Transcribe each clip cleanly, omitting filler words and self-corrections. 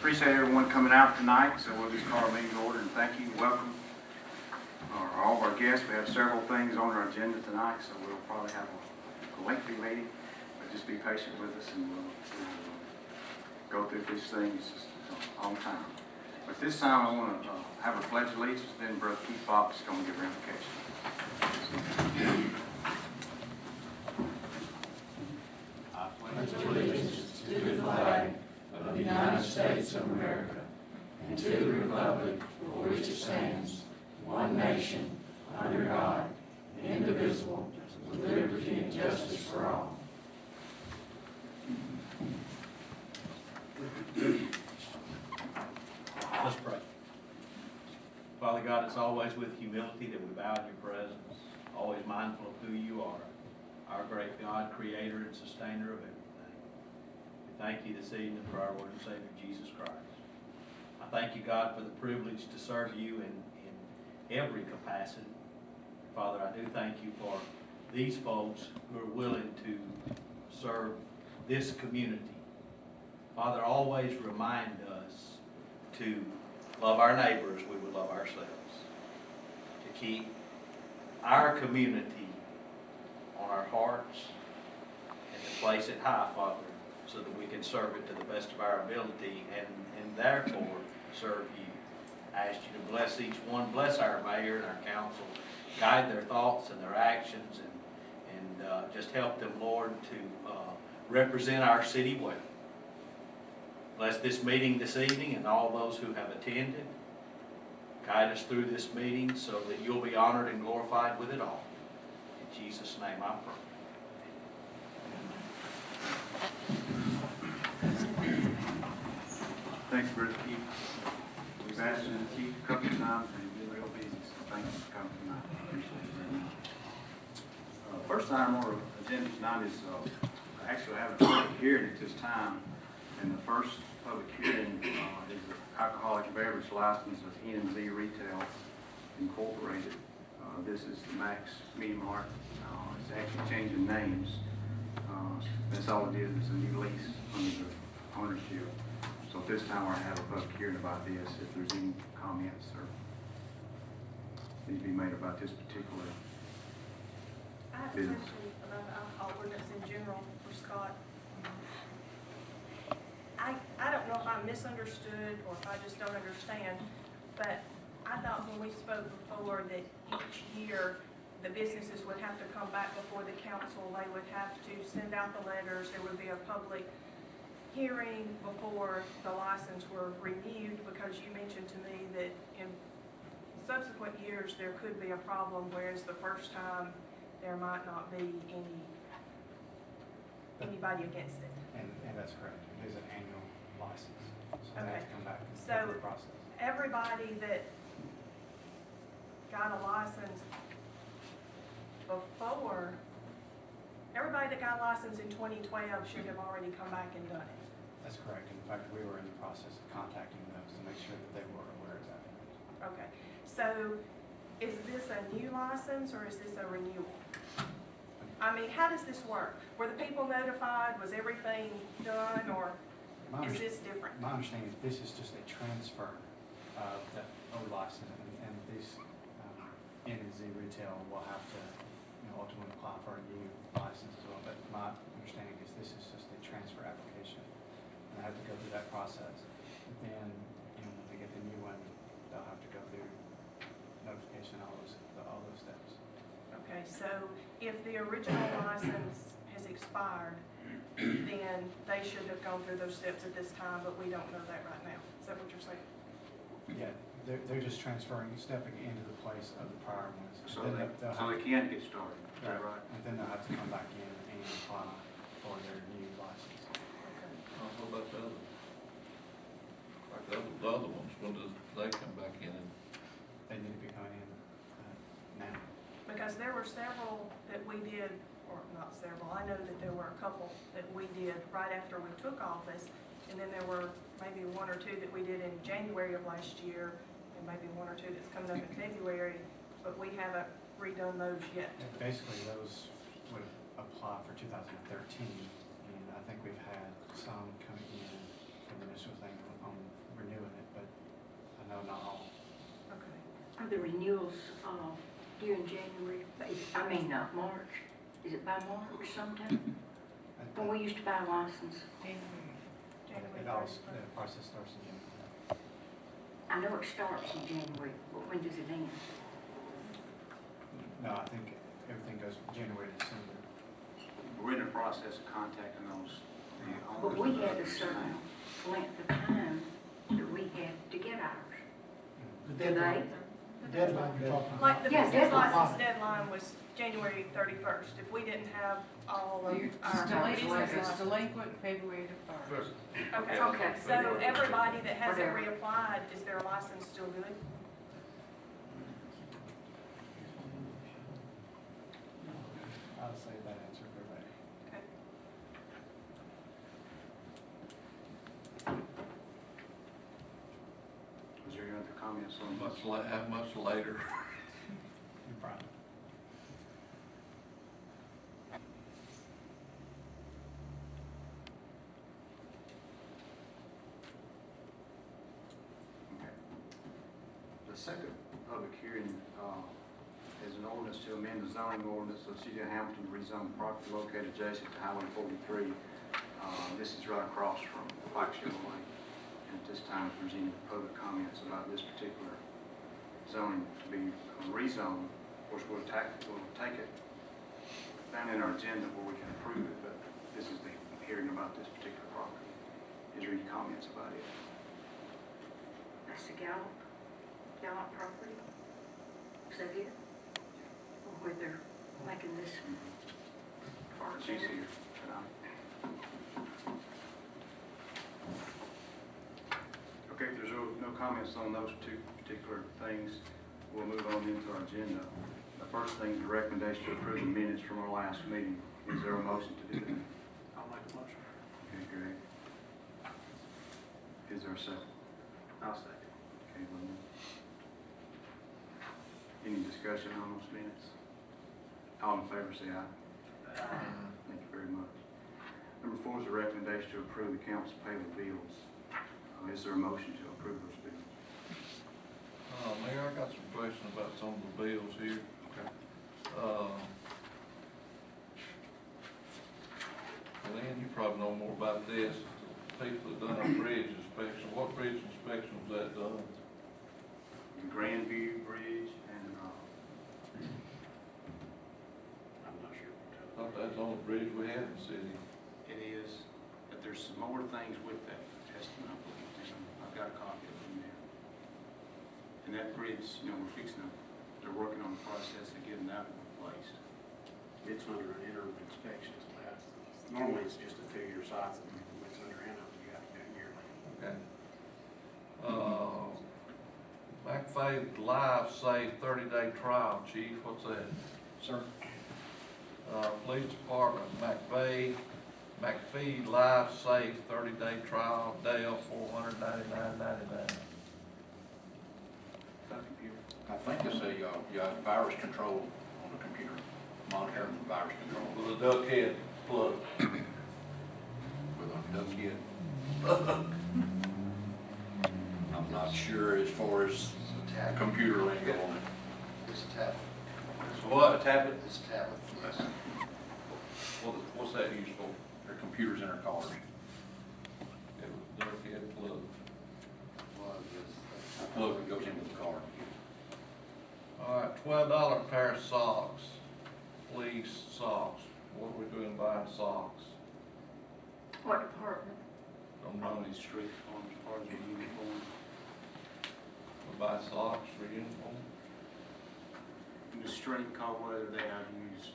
Appreciate everyone coming out tonight, so we'll just call our meeting to order and thank you and welcome all of our guests. We have several things on our agenda tonight, so we'll probably have a lengthy meeting, but just be patient with us and we'll go through these things on time. But this time I want to have a pledge of allegiance, then Brother Keith Fox is going to give ramification. I pledge allegiance to the flag of the United States of America and to the republic for which it stands, one nation, under God, indivisible, with liberty and justice for all. Let's pray. Father God, it's always with humility that we bow in your presence, always mindful of who you are, our great God, creator and sustainer of everything. We thank you this evening for our Lord and Savior, Jesus Christ. I thank you, God, for the privilege to serve you in every capacity. Father, I do thank you for these folks who are willing to serve this community. Father, always remind us to love our neighbors, we would love ourselves. To keep our community on our hearts and to place it high, Father, so that we can serve it to the best of our ability and therefore serve you. I ask you to bless each one, bless our mayor and our council, guide their thoughts and their actions, and just help them, Lord, to represent our city well. Bless this meeting this evening and all those who have attended. Guide us through this meeting so that you'll be honored and glorified with it all. In Jesus' name I pray. Thanks, Brother Keith. We've asked you to keep a couple of times and you've been real busy, so thanks for coming tonight. Appreciate it very much. First item on our agenda tonight is actually having a public hearing at this time. And the first public hearing is the alcoholic beverage license of N&Z Retail Incorporated. This is the Max Media Mart. It's actually changing names. That's all it is a new lease under the ownership. So at this time we're going to have a public hearing about this. If there's any comments or need to be made about this particular I have a business. question about the alcohol ordinance in general for Scott. I don't know if I misunderstood or if I just don't understand, but I thought when we spoke before that each year the businesses would have to come back before the council. They would have to send out the letters. There would be a public hearing before the license were renewed, because you mentioned to me that in subsequent years there could be a problem, whereas the first time there might not be anybody against it. And that's correct. It is an annual license, so they Okay. have to come back and So go through the process. everybody that got a license before, everybody that got a license in 2012 should have already come back and done it. That's correct. In fact, we were in the process of contacting those to make sure that they were aware of that. Okay, so is this a new license or is this a renewal? I mean, how does this work? Were the people notified? Was everything done, or is this different? My understanding is this is just a transfer of the old license, and these N&Z Retail will have to ultimately apply for a new license as well. But my understanding is this is just a transfer application, and they have to go through that process. Then, when they get the new one, they'll have to go through notification, all those steps. Okay, so if the original license has expired, then they should have gone through those steps at this time, but we don't know that right now. Is that what you're saying? Yeah, they're just stepping into the place of the prior ones. So Then they can't get started. Is that right? And then they'll have to come back in and apply for their new license. Okay. What about the other? Like the other ones, when does they come back in? And They need to be coming in now. Because there were several that we did, or not several, I know that there were a couple that we did right after we took office, and then there were maybe one or two that we did in January of last year, and maybe one or two that's coming up in February, but we haven't redone those yet. And basically, those would apply for 2013, and I think we've had some coming in from the initial thing on Are the renewals due in January? March? Is it by March sometime? When we used to buy a license? It all, the process starts in January. I know it starts in January, but when does it end? No, I think everything goes January to December. We're in the process of contacting those. the But owners we of had a those certain length of time that we had to get ours. The Do they? deadline, the deadline you're talking about. Like the Yeah, business deadline. license deadline was January 31st. If we didn't have all of our business It's licenses. delinquent February the 1st. Okay, Okay. so everybody that hasn't Whatever. reapplied, is their license still good? I'll say that answer for everybody. Okay. Was there any other comments on this? How much later? No problem. Okay. The second public hearing is an ordinance to amend the zoning ordinance of the City of Hamilton to rezone property located adjacent to Highway 43. This is right across from Pike Chevrolet. And at this time, if there's any public comments about this particular zoning to be rezoned, of course, we'll take it down in our agenda where we can approve it, but this is the hearing about this particular property. Is there any comments about it? That's the Gallup property? Is that it? Or where they're making this part She's there? here tonight. Okay, if there's no comments on those two particular things, we'll move on into our agenda. The first thing is the recommendation to approve the minutes from our last meeting. Is there a motion to do that? I'll make a motion. Okay, great. Is there a second? I'll second. Okay, Linda. Any discussion on those minutes? All in favor, say aye. Thank you very much. Number 4 is a recommendation to approve the accounts payable bills. Is there a motion to approve those bills? Mayor, I got some questions about some of the bills here. Okay. Lynn, you probably know more about this. People that done a bridge inspection, what bridge inspection was that done? The Grandview Bridge and, I'm not sure. Thought that's the only bridge we had in the city. it is, but there's some more things with that estimate, I believe. I've got a copy of it in there. And that bridge, we're fixing it. They're working on the process of getting that one replaced. It's under an interim inspection. Normally, it's just a 2-year cycle. It's under interim, you have to do it yearly. Okay. McFay Live Safe 30-day trial, Chief, what's that? Sir, Police Department, McFay Live Safe 30-day trial, Dale, $499.99. That computer. I think it's a virus control on the computer, monitoring virus control With a duck head plug. with a duck kit. I'm not sure as far as computer lingo on it. It's a tablet. So what? A tablet? It's a tablet, yes. What's that used for? Their computers in their cars. It was duck head plug. A plug that goes into the car. All right, $12 pair of socks, fleece socks. What are we doing buying socks? What department? Don't know. Probably street on part of the uniform. We buy socks for uniform. In the street cold weather, they have used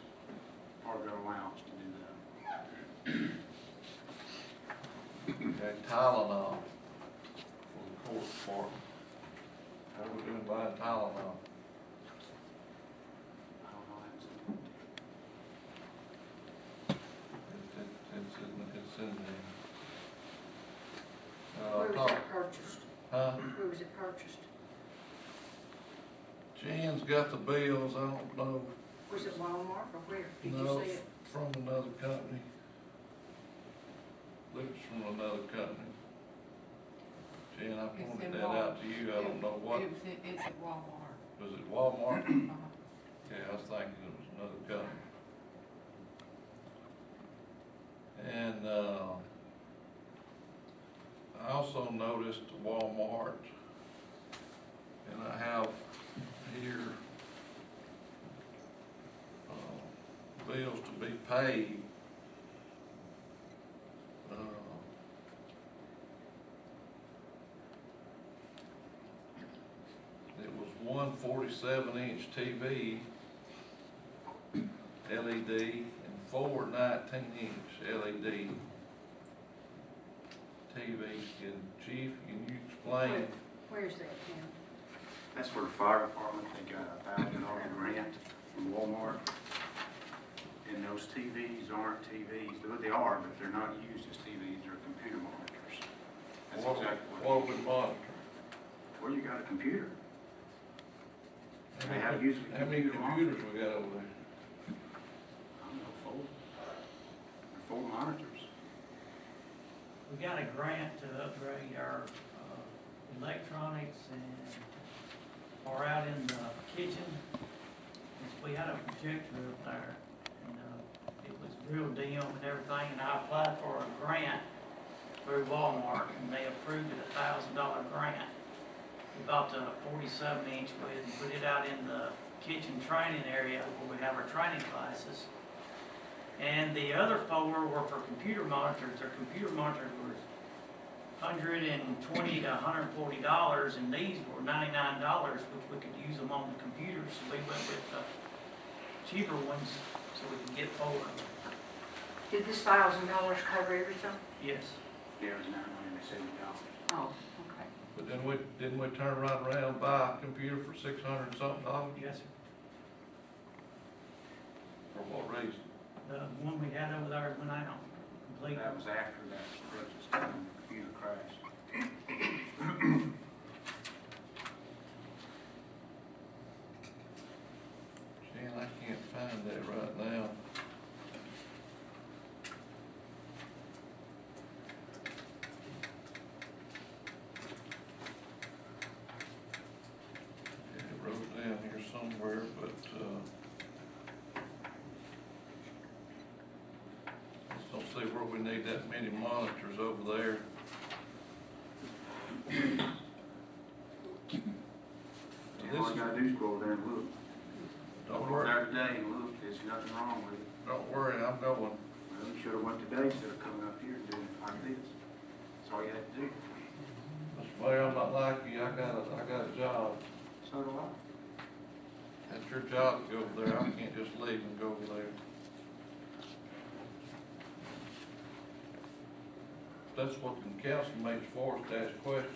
part of their allowance to do that. Okay, Tylenol for the court department. How are we doing buying Tylenol? I don't know, I haven't seen it. It's in there. Where was it purchased? Huh? Where was it purchased? Jan's got the bills, I don't know. Was it Walmart or where? Did you No, see it? from another company. Looks from another company. Jan, I It's pointed in that out to you, I don't know what. It's at Walmart. Was it Walmart? Uh-huh. Yeah, I was thinking it was another company. And, I also noticed Walmart, and I have here, bills to be paid. It was one 47-inch TV LED and four 19-inch LED TVs. Chief, can you explain? Where's that, Tim? That's for the fire department. They got a $1,000 grant from Walmart. And those TVs aren't TVs. They are, but they're not used as TVs. They're computer monitors. That's exactly What we monitor? Well, you got a computer. How They have many- usually How many computer computers we got over there? I don't know, four monitors. We got a grant to upgrade our electronics and, or out in the kitchen. We had a projector up there, and it was real dim and everything, and I applied for a grant through Walmart, and they approved it, $1,000 grant. We bought the 47-inch with and put it out in the kitchen training area where we have our training classes. And the other four were for computer monitors. Their computer monitors were $120 to $140, and these were $99, which we could use them on the computers. So we went with the cheaper ones so we could get four. Did this $1,000 cover everything? Yes. Yeah, it was $970. Oh, okay. But didn't we turn right around and buy a computer for $600 something? Yes, sir. For what reason? The one we had over there went out completely. That was after that purchase, the computer crashed. Jan, I can't find that right now. Yeah, it wrote down here somewhere, but, I just don't see where we need that many monitors over there. All you gotta do is go over there and look. Don't Over worry, there today and look, there's nothing wrong with it. don't worry, I'm going. Well, you should've went today instead of coming up here and doing it like this. That's all you had to do. Mr. Mayor, I'm not like you, I got a job. So do I. That's your job to go over there, I can't just leave and go over there. That's what the council makes for, us to ask questions.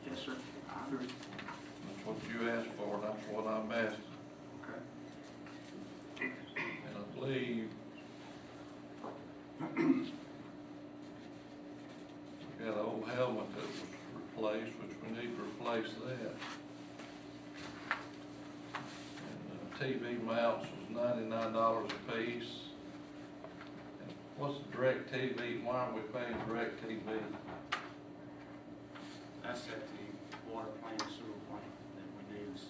Yes, sir. I agree. That's what you asked for, and that's what I'm asking. Okay. And I believe we got an old helmet that was replaced, which we need to replace that. And TV mounts was $99 a piece. And what's the DirecTV, why are we paying DirecTV? That's at the water plant, sewer plant that we do is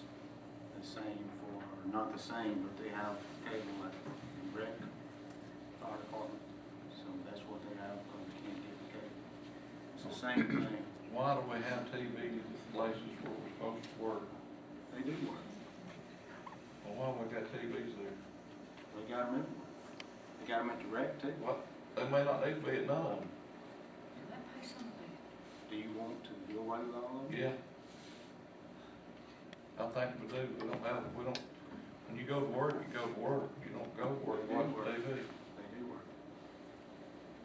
the same for, or not the same, but they have cable at the rec fire department. So that's what they have, because we can't get the cable. It's the same thing. Why do we have TV places where we're supposed to work? They do work. Well, why we got TVs there? They got them everywhere. They got them at the rec too. What, they may not need to be at none. Did that pay something? Do you want to do away with all of them? Yeah. I think we do, we don't, when you go to work, you go to work, you don't go to work, They do watch work. TV. They do work.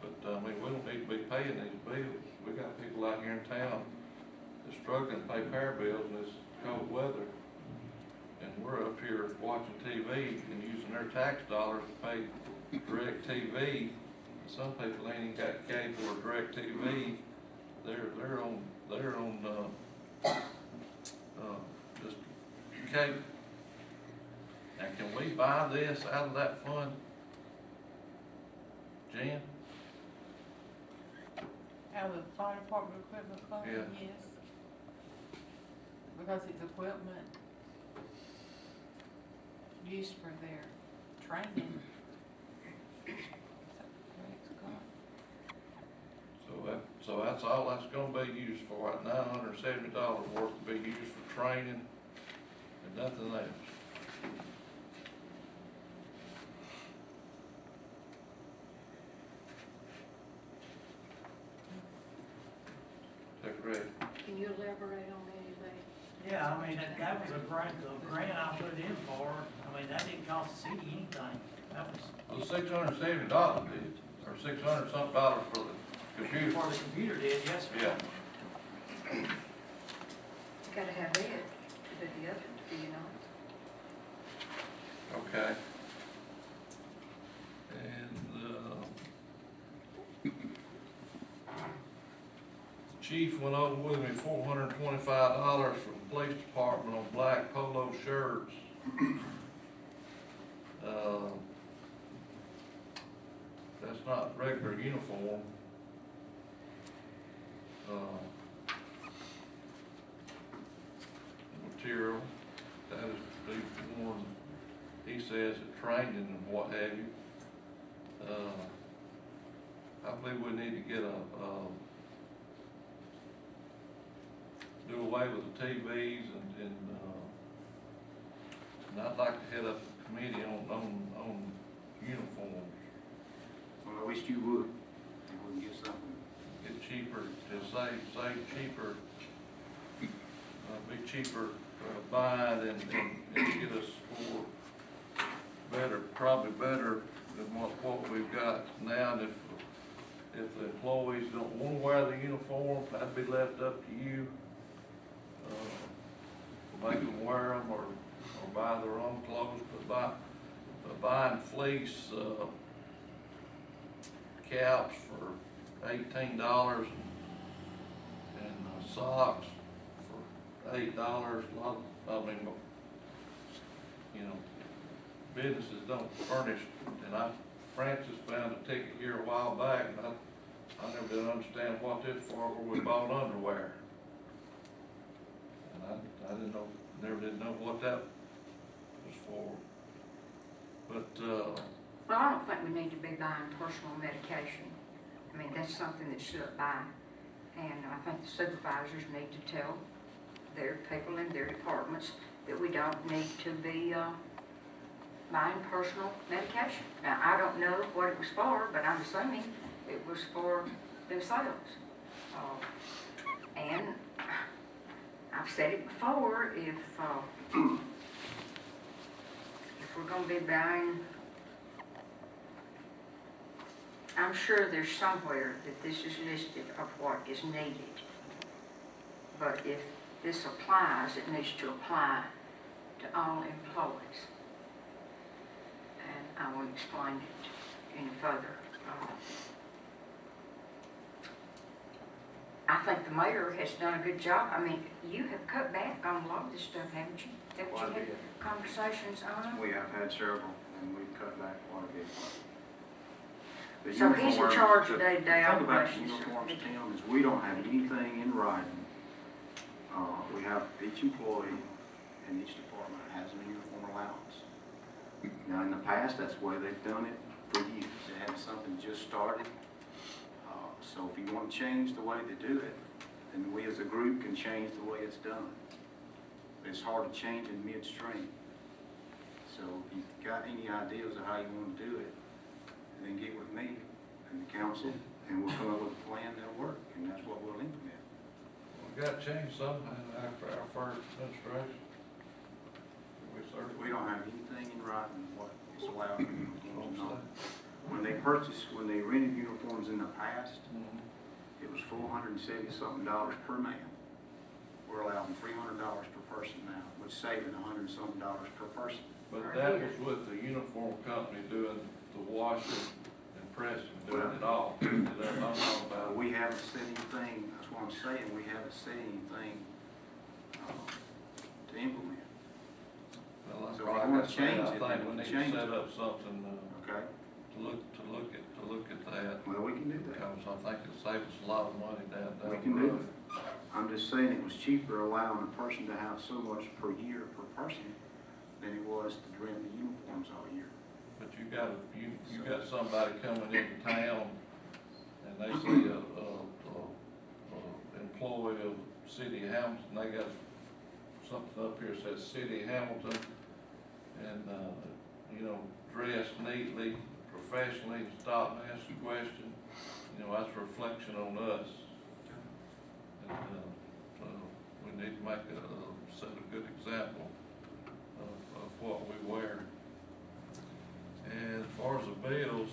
But, I mean, we don't need to be paying these bills. We got people out here in town that's struggling to pay power bills in this cold weather. And we're up here watching TV and using their tax dollars to pay DirecTV. Some people ain't even got cable or DirecTV. They're on just cable. Now, can we buy this out of that fund? Jan? Out of the fire department equipment fund? Yeah. Yes. because it's equipment used for their training. Is that correct, Scott? So that's all that's gonna be used for, $970 worth to be used for training and nothing else. Is that correct? Can you elaborate on any of that? Yeah, I mean, that was the grant I put in for, I mean, that didn't cost the city anything. That was Well, $670 did, or $600 something dollars for the computer. for the computer did, yes, sir. Yeah. You gotta have it to do the other, do you know? Okay. And, Chief went over with me $425 from the police department on black polo shirts. That's not regular uniform. Material, that is to be worn, he says, at training and what have you. I believe we need to get do away with the TVs and I'd like to head up a committee on uniforms. Well, I wish you would, and we can get something. Get cheaper, to save cheaper, be cheaper buying and get us more better, probably better than what we've got now. And if the employees don't want to wear the uniform, that'd be left up to you. Make them wear them or buy their own clothes, but buying fleece caps for $18 and socks for $8. A lot of, I mean, you know, businesses don't furnish. And Francis found a ticket here a while back, and I never did understand what this for, where we bought underwear. And I didn't know, never did know what that was for. But, Well, I don't think we need to be buying personal medication. I mean, that's something that's shut by. And I think the supervisors need to tell their people in their departments that we don't need to be buying personal medication. Now, I don't know what it was for, but I'm assuming it was for themselves. And I've said it before, if we're going to be buying, I'm sure there's somewhere that this is listed of what is needed. But if this applies, it needs to apply to all employees. And I won't explain it any further. I think the mayor has done a good job. I mean, you have cut back on a lot of this stuff, haven't you? That you Quite a had bit. conversations on? We have had several, and we've cut back quite a bit. The So he's in uniforms- charge of the day-to-day thing about the operations. uniforms, Tim, is we don't have anything in writing. We have each employee and each department has a uniform allowance. Now, in the past, that's the way they've done it for years. They had something just started. So if you want to change the way they do it, then we as a group can change the way it's done. But it's hard to change in midstream. So if you've got any ideas of how you want to do it, then get with me and the council, and we'll come up with a plan that'll work, and that's what we'll implement. we got to change something after our first administration. We don't have anything in writing what is allowed in uniforms and all. When they rented uniforms in the past, it was $470-something per man. We're allowing $300 per person now, which is saving $100-something per person. But that was with the uniform company doing the washing and pressing, doing it all. That's what I'm talking about. We haven't said anything, that's what I'm saying, we haven't said anything to implement. Well, that's So if right. you want to That's change right. it, I think then we need to change set it. up something Okay? to look at that. Well, we can do that. Because I think it'll save us a lot of money down the We can do road. it. I I'm just saying it was cheaper allowing a person to have so much per year per person than it was to rent the uniforms all year. But you got somebody coming into town and they see a employee of City of Hamilton, they got something up here that says City of Hamilton, and, you know, dressed neatly, professionally, stop and ask a question, you know, that's a reflection on us. And, we need to make set a good example of what we wear. And as far as the bills,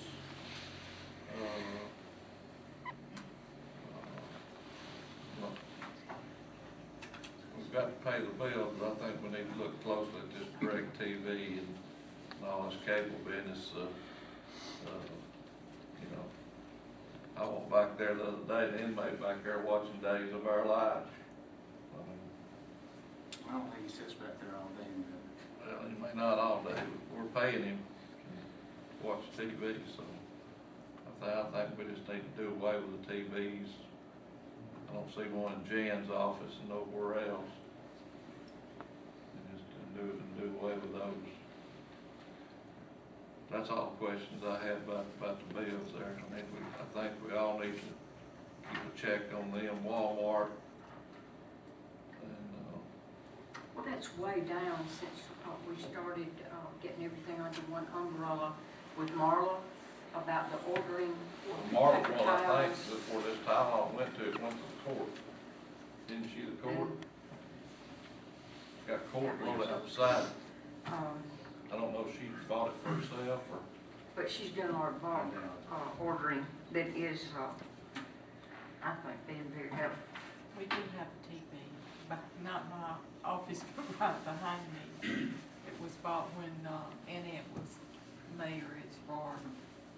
we've got to pay the bills, but I think we need to look closely at this DirecTV and all this cable business. You know, I went back there the other day, the inmate back there watching Days of Our Lives. I don't think he sits back there all day. Well, he may not all day, but we're paying him to watch TV, so I think we just need to do away with the TVs. I don't see one in Jan's office and nowhere else. And just do away with those. That's all the questions I had about the bills there. I mean, I think we all need to keep a check on them. Walmart. Well, that's way down since we started getting everything under one umbrella with Marla about the ordering. Marla, paper well, I think towels. before this Tylenol went to the court. Didn't she, the court? Got court rolled outside. I don't know if she bought it for herself or. But she's done a lot of ordering that is, I think, being very helpful. We do have a TV, but not my office, but right behind me. It was bought when Annette was mayor. It's for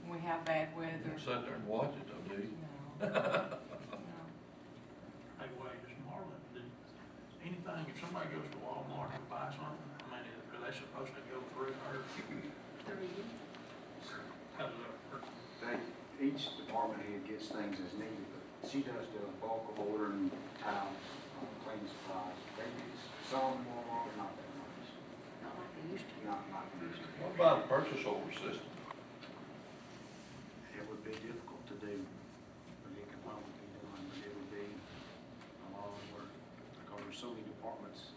when we have bad You weather. don't sit there and watch it though, do you? No. No. Hey, wait, just Marla, anything, if somebody goes to Walmart and buys something, I mean, are they supposed to go through her? How does that work? Each department head gets things as needed, but she does the bulk of ordering towels, cleaning supplies. Maybe some more, not that much. Not like they used to. Not used to. What about a purchase order system? It would be difficult to do, but it could probably be done, but it would be a lot of work, because there's so many departments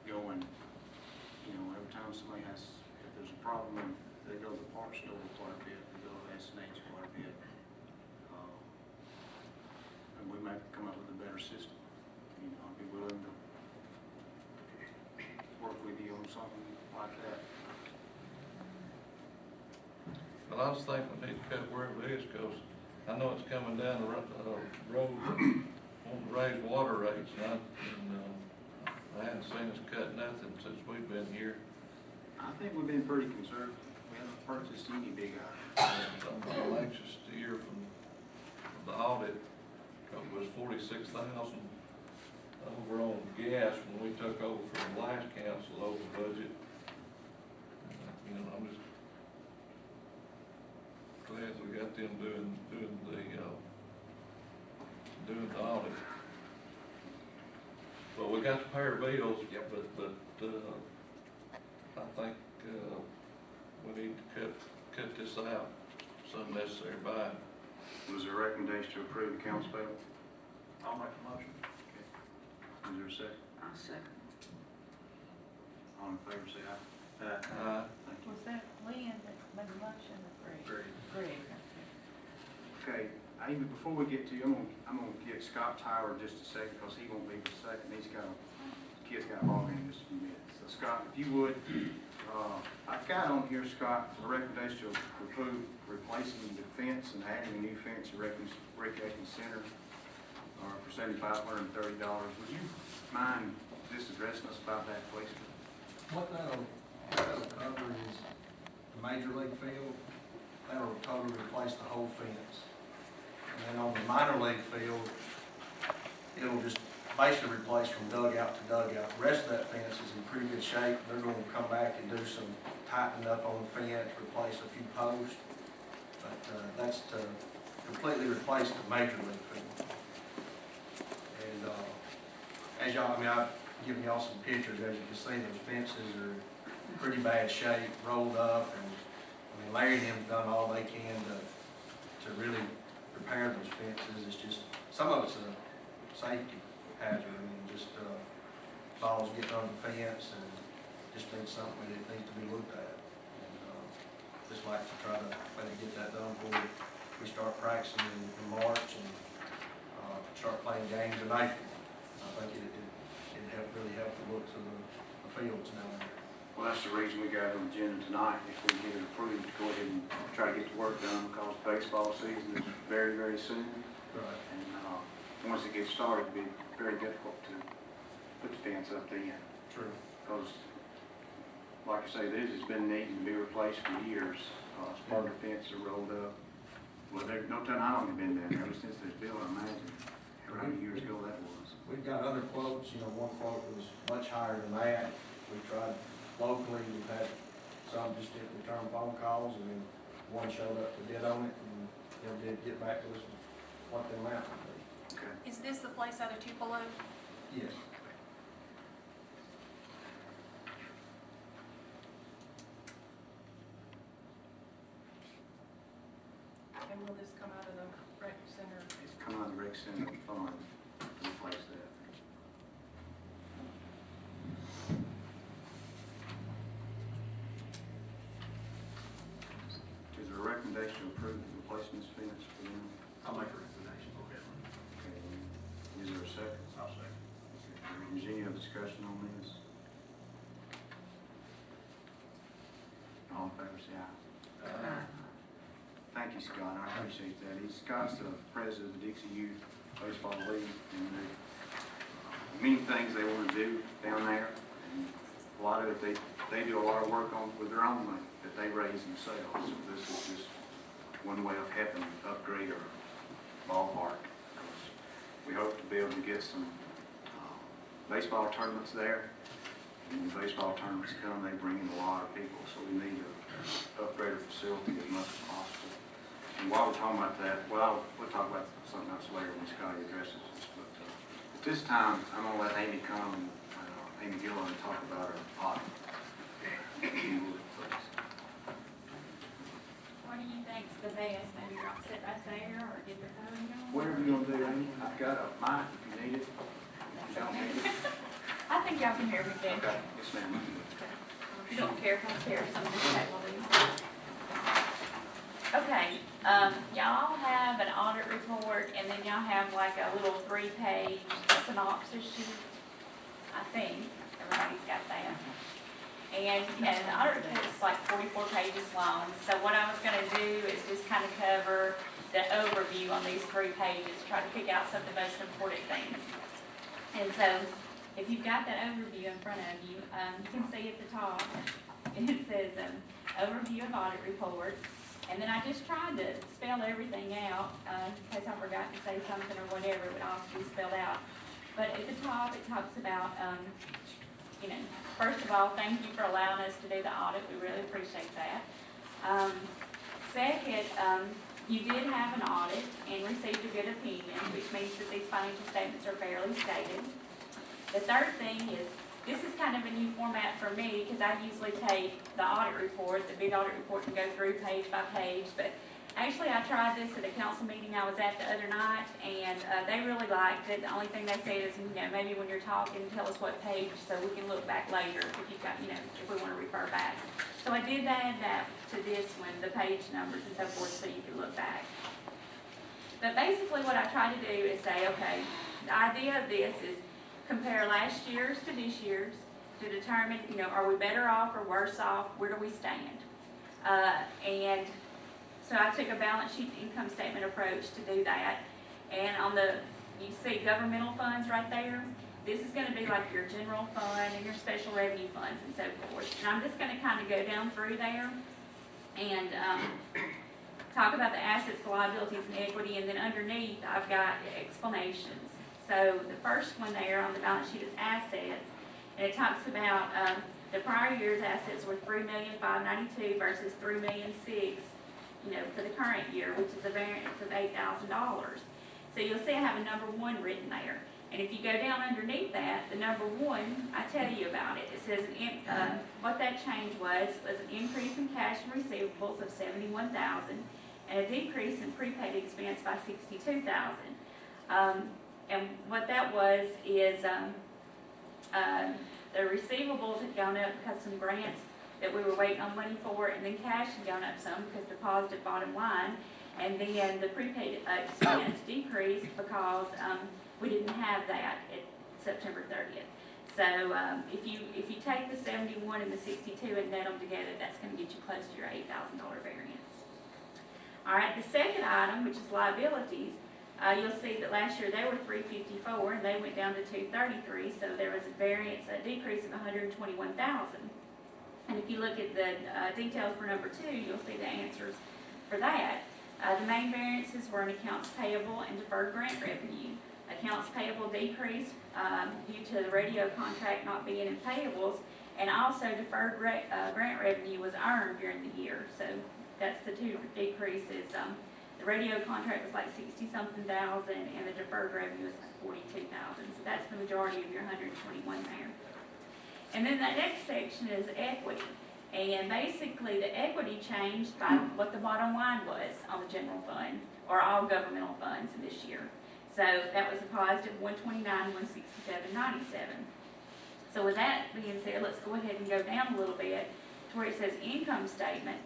going, you know, every time somebody has, if there's a problem, they go to the parts store quite a bit, they go to S&H quite a bit. And we might come up with a better system, you know, I'd be willing to work with you on something like that. But I just think we need to cut wherever it is, because I know it's coming down the road, wanting to raise water rates, and I haven't seen us cut nothing since we've been here. I think we've been pretty conservative. We haven't purchased any big items. I'm anxious to hear from the audit, because it was 46,000 over on gas when we took over from the last council over budget. You know, I'm just glad we got them doing the audit. But we got to pay our bills, but I think we need to cut this out, some necessary by. Was there a recommendation to approve the accounts payable? I'll make a motion. Is there a second? I'll second. All in favor, say aye. Thank you. Was that Lynn that made the motion or Greg? Greg, Okay, Amy, before we get to you, I'm gonna get Scott Tyler just a second, because he won't be the second. The kid's got a ball game in just a few minutes. So Scott, if you would, I've got on here, Scott, a recommendation to approve replacing the fence and adding a new fence at Recreation Center for $7,530. Would you mind just addressing us about that, please? What that'll cover is the major league field. That'll totally replace the whole fence. And then on the minor league field, it'll just basically replace from dugout to dugout. The rest of that fence is in pretty good shape. They're going to come back and do some tightening up on the fence, replace a few posts. But that's to completely replace the major league field. as y'all, I mean, I've given y'all some pictures, as you can see, those fences are in pretty bad shape, rolled up, and, I mean, Larry and them's done all they can to really repair those fences. It's just, some of it's a safety hazard, I mean, just, balls getting on the fence, and just needs something that needs to be looked at. And, just like to try to maybe get that done before we start practicing in March and, start playing games in April. I think it'd really help the looks of the fields now. Well, that's the reason we got it on the agenda tonight, if we get it approved, to go ahead and try to get the work done, because baseball season is very, very soon. Right. And, once it gets started, it'd be very difficult to put the fence up then. True. Because, like I say, this has been needing to be replaced for years. Part of the fence are rolled up. Well, there's no telling how long they've been there, ever since they was built, I imagine. How many years ago that was. We've got other quotes, you know, one quote was much higher than that. We tried locally, we've had some just didn't return phone calls, and then one showed up to bid on it, and they did get back to us with what the amount would be. Okay. Is this the place out of Tupelo? Yes. And will this come out of the rec center? It's come out of the rec center fund to replace that. Is there a recommendation to approve the replacement fence for them? I'll make a recommendation for that. Okay. Is there a second? I'll second. Is there any other discussion on this? All in favor, say aye. Thank you, Scott, I appreciate that. Scott's the president of the Dixie Youth Baseball League, and there's many things they want to do down there, and a lot of it, they do a lot of work on with their own money that they raise themselves. So this is just one way of helping upgrade our ballpark. We hope to be able to get some baseball tournaments there, and when baseball tournaments come, they bring in a lot of people, so we need to upgrade our facility as much as possible. And while we're talking about that, well, we'll talk about something else later when Scotty addresses this, but at this time, I'm gonna let Amy come and Amy Gillen talk about her audit. What do you think's the best? Maybe drop sit right there or get the phone going? Whatever you gonna do, Amy, I've got a mic if you need it. You don't need it? I think y'all can hear me good. Okay, yes, ma'am. You don't care if I share some of this table, do you? Okay, y'all have an audit report, and then y'all have like a little 3-page synopsis sheet, I think. Everybody's got that. And, you know, the audit report is like 44 pages long, so what I was gonna do is just kind of cover the overview on these 3 pages, try to pick out some of the most important things. And so, if you've got that overview in front of you, you can see at the top, it says, overview of audit report. And then I just tried to spell everything out, in case I forgot to say something or whatever, it would also be spelled out. But at the top, it talks about, you know, first of all, thank you for allowing us to do the audit. We really appreciate that. Second, you did have an audit and received a good opinion, which means that these financial statements are fairly stated. The third thing is, this is kind of a new format for me because I usually take the audit report, the big audit report, and go through page by page. But actually, I tried this at a council meeting I was at the other night, and they really liked it. The only thing they said is, you know, maybe when you're talking, tell us what page so we can look back later if you've got, you know, if we want to refer back. So I did add that to this one, the page numbers and so forth, so you can look back. But basically, what I try to do is say, okay, the idea of this is compare last year's to this year's to determine, you know, are we better off or worse off? Where do we stand? And so I took a balance sheet income statement approach to do that. And on the, you see governmental funds right there. This is going to be like your general fund and your special revenue funds and so forth. And I'm just going to kind of go down through there and talk about the assets, the liabilities, and equity. And then underneath, I've got explanations. So the first one there on the balance sheet is assets, and it talks about the prior year's assets were $3,592,000 versus $3,006,000, you know, for the current year, which is a variance of $8,000. So you'll see I have a number 1 written there, And if you go down underneath that, the number 1, I tell you about it. It says, what that change was an increase in cash and receivables of $71,000 and a decrease in prepaid expense by $62,000. And what that was is the receivables had gone up because some grants that we were waiting on money for, and then cash had gone up some because the positive bottom line. And then the prepaid expense decreased because we didn't have that at September 30th. So if you take the 71 and the 62 and net them together, that's going to get you close to your $8,000 variance. All right, the second item, which is liabilities, you'll see that last year they were $354 and they went down to $233. So there was a decrease of $121,000. And if you look at the details for number 2, you'll see the answers for that. The main variances were in accounts payable and deferred grant revenue. Accounts payable decreased due to the radio contract not being in payables, and also deferred grant revenue was earned during the year. So that's the 2 decreases. The radio contract was like 60-something thousand, and the deferred revenue was like 42,000. So that's the majority of your 121 there. And then the next section is equity. And basically the equity changed by what the bottom line was on the general fund, or all governmental funds in this year. So that was a positive 129, 167.97. So with that being said, let's go ahead and go down a little bit to where it says income statement,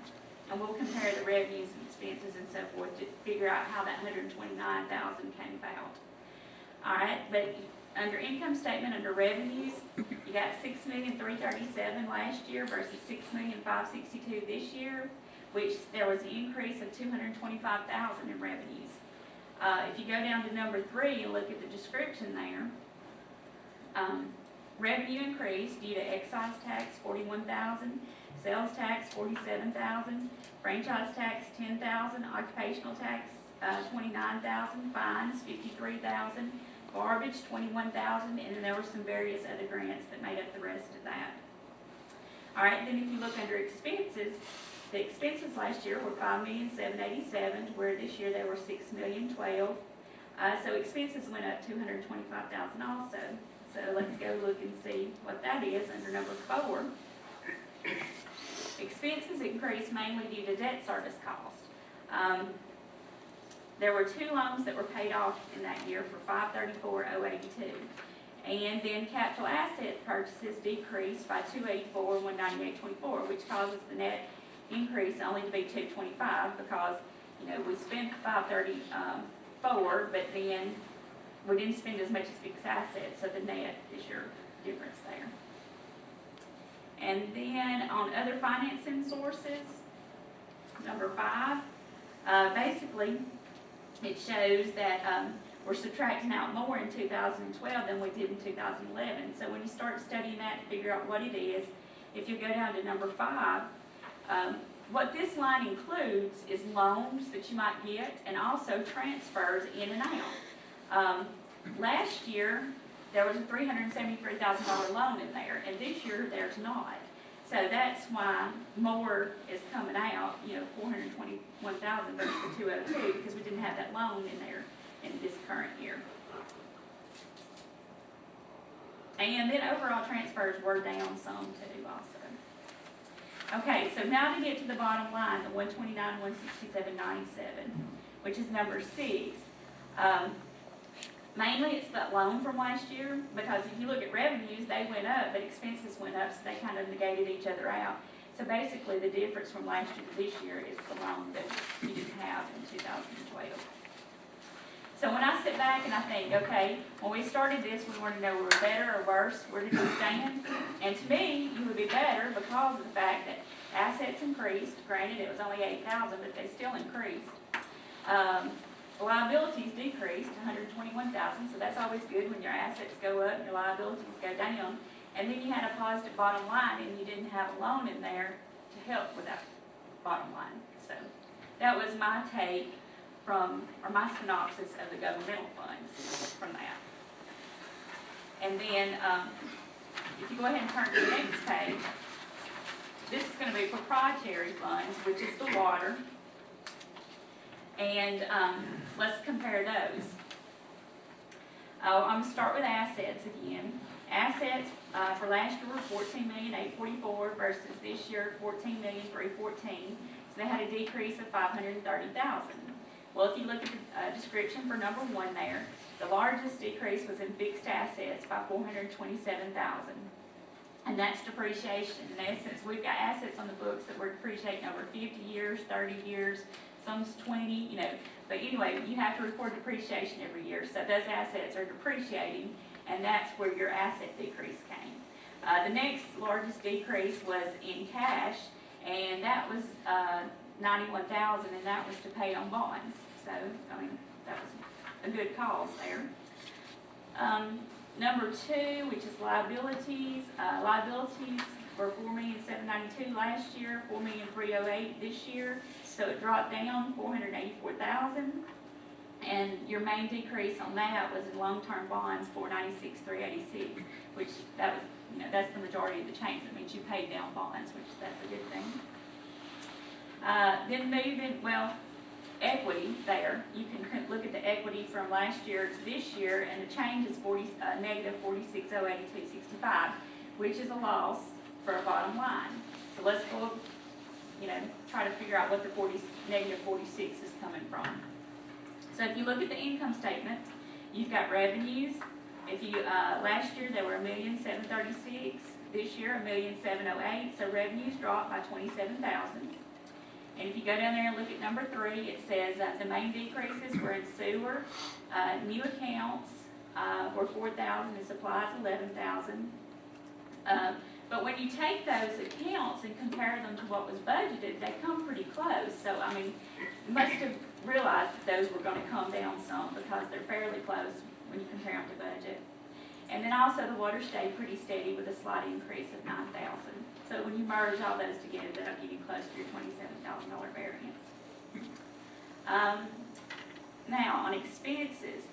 and we'll compare the revenues and expenses and so forth to figure out how that 129,000 came about. All right, but under income statement, under revenues, you got $6,337,000 last year versus $6,562,000 this year, which there was an increase of $225,000 in revenues. If you go down to number 3 and look at the description there, revenue increased due to excise tax $41,000, sales tax $47,000, franchise tax $10,000, occupational tax $29,000, fines $53,000. Garbage, $21,000, and then there were some various other grants that made up the rest of that. All right, then if you look under expenses, the expenses last year were $5,787,000, where this year they were $6,012,000. So expenses went up $225,000 also. So let's go look and see what that is under number 4. Expenses increased mainly due to debt service cost. There were 2 loans that were paid off in that year for $534,082. And then capital asset purchases decreased by $284,198.24, which causes the net increase only to be $225 because, we spent $534, but then we didn't spend as much as fixed assets, so the net is your difference there. And then on other financing sources, number 5, basically, it shows that we're subtracting out more in 2012 than we did in 2011. So when you start studying that to figure out what it is, if you go down to number 5, what this line includes is loans that you might get and also transfers in and out. Last year, there was a $373,000 loan in there, and this year there's not. So that's why more is coming out, $421,000 versus the $202, because we didn't have that loan in there in this current year. And then overall transfers were down some too also. Okay, so now to get to the bottom line, the 129, 167.97, which is number 6. Mainly it's that loan from last year, because if you look at revenues, they went up, but expenses went up, so they kind of negated each other out. So basically the difference from last year to this year is the loan that you didn't have in 2012. So when I sit back and I think, okay, when we started this, we wanted to know we were better or worse, where did we stand? And to me, you would be better because of the fact that assets increased. Granted, it was only $8,000, but they still increased. Liabilities decreased $121,000, so that's always good when your assets go up and your liabilities go down. And then you had a positive bottom line, and you didn't have a loan in there to help with that bottom line. So that was my take from, or my synopsis of the governmental funds from that. And then if you go ahead and turn to the next page, this is going to be proprietary funds, which is the water. And let's compare those. Oh, I'm gonna start with assets again. Assets, for last year were 14,844,000 versus this year 14,314,000. So they had a decrease of 530,000. Well, if you look at the description for number 1 there, the largest decrease was in fixed assets by 427,000. And that's depreciation. In essence, we've got assets on the books that we're depreciating over 50 years, 30 years, some's 20, you know. But anyway, you have to record depreciation every year. So those assets are depreciating, and that's where your asset decrease came. The next largest decrease was in cash, and that was 91,000, and that was to pay on bonds. So, I mean, that was a good cause there. Number 2, which is liabilities. Liabilities were 4,792,000 last year, 4,308,000 this year. So it dropped down 484,000. And your main decrease on that was in long-term bonds, 496,386, which that was, you know, that's the majority of the change. That means you paid down bonds, which that's a good thing. Then moving, well, equity there. You can look at the equity from last year to this year, and the change is negative 46,082.65, which is a loss for a bottom line. So let's go, you know, try to figure out what the negative 46 is coming from. So if you look at the income statement, you've got revenues. If you last year there were 1,736,000. This year 1,708,000. So revenues dropped by 27,000. And if you go down there and look at number 3, it says the main decreases were in sewer, new accounts were 4,000, and supplies 11,000. But when you take those accounts and compare them to what was budgeted, they come pretty close. So I mean, you must have realized that those were going to come down some because they're fairly close when you compare them to budget. And then also the water stayed pretty steady with a slight increase of 9,000. So when you merge all those together, that'll give you close to your $27,000 variance. Now on expenses,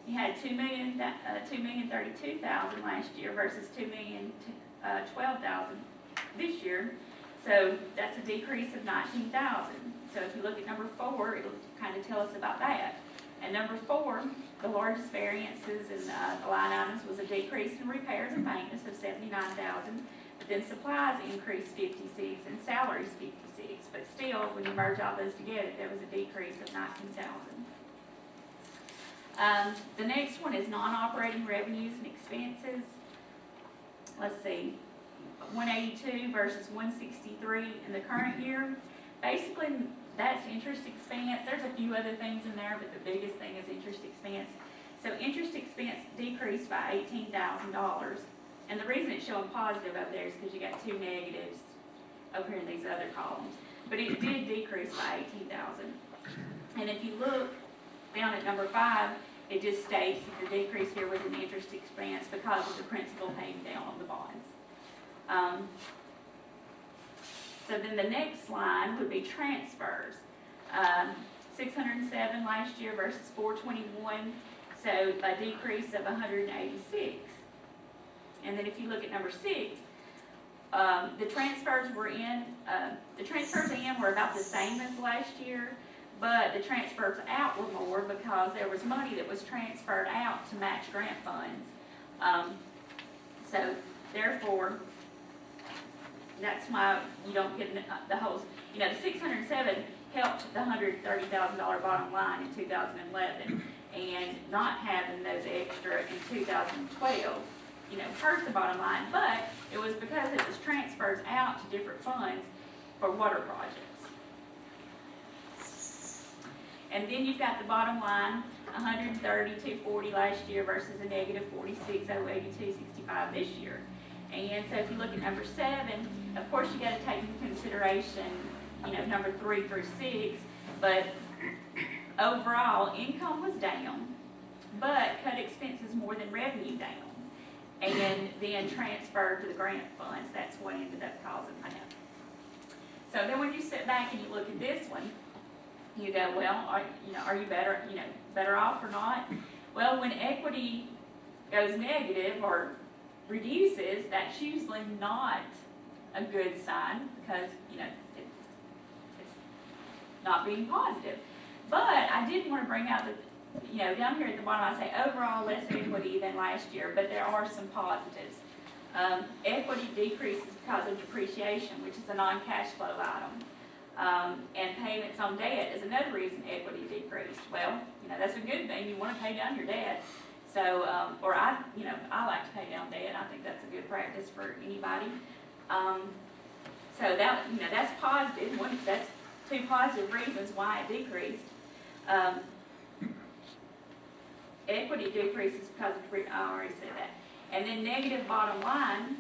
you had $2,032,000 last year versus $2,012,000 this year. So that's a decrease of 19,000. So if you look at number 4, it'll kind of tell us about that. And number 4, the largest variances in the line items was a decrease in repairs and maintenance of 79,000. But then supplies increased 56 and salaries 56. But still, when you merge all those together, there was a decrease of 19,000. The next one is non-operating revenues and expenses. Let's see, 182 versus 163 in the current year. Basically, that's interest expense. There's a few other things in there, but the biggest thing is interest expense. So interest expense decreased by $18,000. And the reason it's showing positive up there is because you got 2 negatives over here in these other columns. But it did decrease by $18,000. And if you look down at number 5, it just states that the decrease here was in interest expense because of the principal paying down on the bonds. So then the next line would be transfers. 607 last year versus 421, so a decrease of 186. And then if you look at number 6, the transfers were in were about the same as last year, but the transfers out were more because there was money that was transferred out to match grant funds. So therefore, that's why you don't get the whole, you know, the 607 helped the $130,000 bottom line in 2011, and not having those extra in 2012, you know, hurt the bottom line, but it was because it was transfers out to different funds for water projects. And then you've got the bottom line, 130,240 last year versus a negative 46,082.65 this year. And so if you look at number 7, of course you got to take into consideration, you know, number 3 through 6, but overall income was down, but cut expenses more than revenue down, and then transferred to the grant funds. That's what ended up causing that. So then when you sit back and you look at this one, you go, well, are you better, better off or not? Well, when equity goes negative or reduces, that's usually not a good sign because, it's not being positive. But I did want to bring out you know, down here at the bottom, I say overall less equity than last year, but there are some positives. Equity decreases because of depreciation, which is a non-cash flow item. And payments on debt is another reason equity decreased. Well, you know, that's a good thing. You want to pay down your debt. So, I like to pay down debt. I think that's a good practice for anybody. So that, you know, that's positive. That's two positive reasons why it decreased. Equity decreases because of, I already said that. And then negative bottom line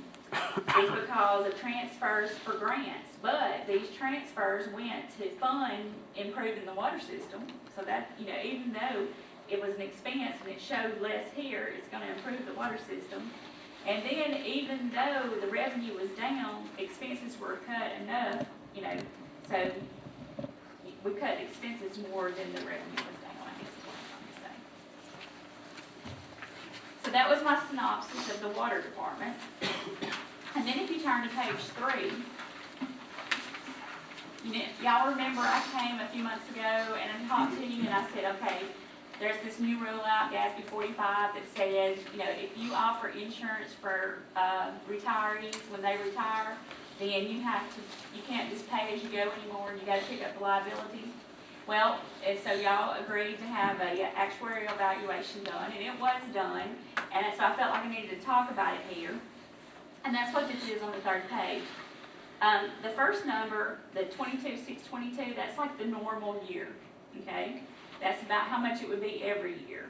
is because of transfers for grants. But these transfers went to fund improving the water system. So that, you know, even though it was an expense and it showed less here, it's going to improve the water system. And then even though the revenue was down, expenses were cut enough, you know, so we cut expenses more than the revenue was down, I guess is what I'm trying to say. So that was my synopsis of the water department. And then if you turn to page 3, you know, y'all remember I came a few months ago and I talked to you and I said, okay, there's this new rule out, GASB 45, that says, you know, if you offer insurance for retirees when they retire, then you can't just pay as you go anymore, and you got to pick up the liability. Well, and so y'all agreed to have a actuarial evaluation done, and it was done, and so I felt like I needed to talk about it here. And that's what this is on the 3rd page. The first number, the 22,622, that's like the normal year, okay? That's about how much it would be every year.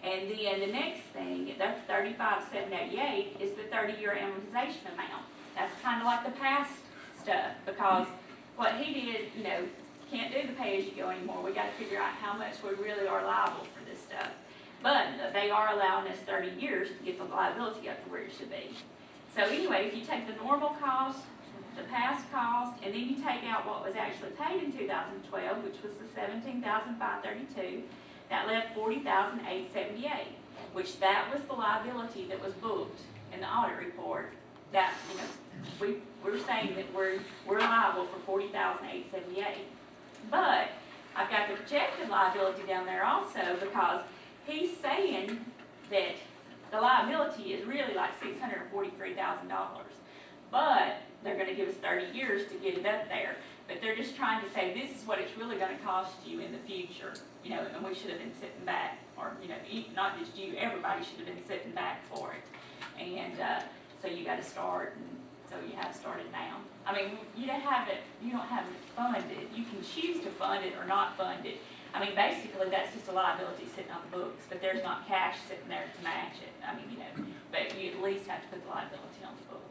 And then the next thing, that's 35,788, is the 30-year amortization amount. That's kind of like the past stuff, because what he did, you know, can't do the pay-as-you-go anymore. We got to figure out how much we really are liable for this stuff. But they are allowing us 30 years to get the liability up to where it should be. So anyway, if you take the normal cost, the past cost, and then you take out what was actually paid in 2012, which was the $17,532, that left $40,878, which that was the liability that was booked in the audit report. That, you know, we're saying that we're liable for $40,878. But I've got the projected liability down there also, because he's saying that the liability is really like $643,000. But they're going to give us 30 years to get it up there. But they're just trying to say this is what it's really going to cost you in the future. You know, and we should have been sitting back, or, you know, not just you, everybody should have been sitting back for it. And so you got to start, and so you have started now. I mean, you don't have it funded. You can choose to fund it or not fund it. I mean, basically, that's just a liability sitting on the books, but there's not cash sitting there to match it. I mean, you know, but you at least have to put the liability on the books.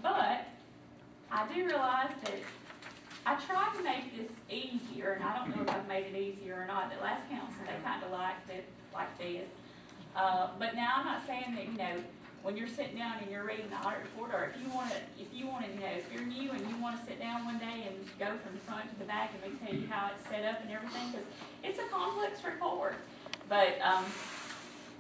But I do realize that I tried to make this easier, and I don't know if I've made it easier or not. The last council, they kind of liked it like this. But now I'm not saying that, you know, when you're sitting down and you're reading the audit report, or if you want to, you know, if you're new and you want to sit down one day and go from the front to the back and we tell you how it's set up and everything, because it's a complex report. But,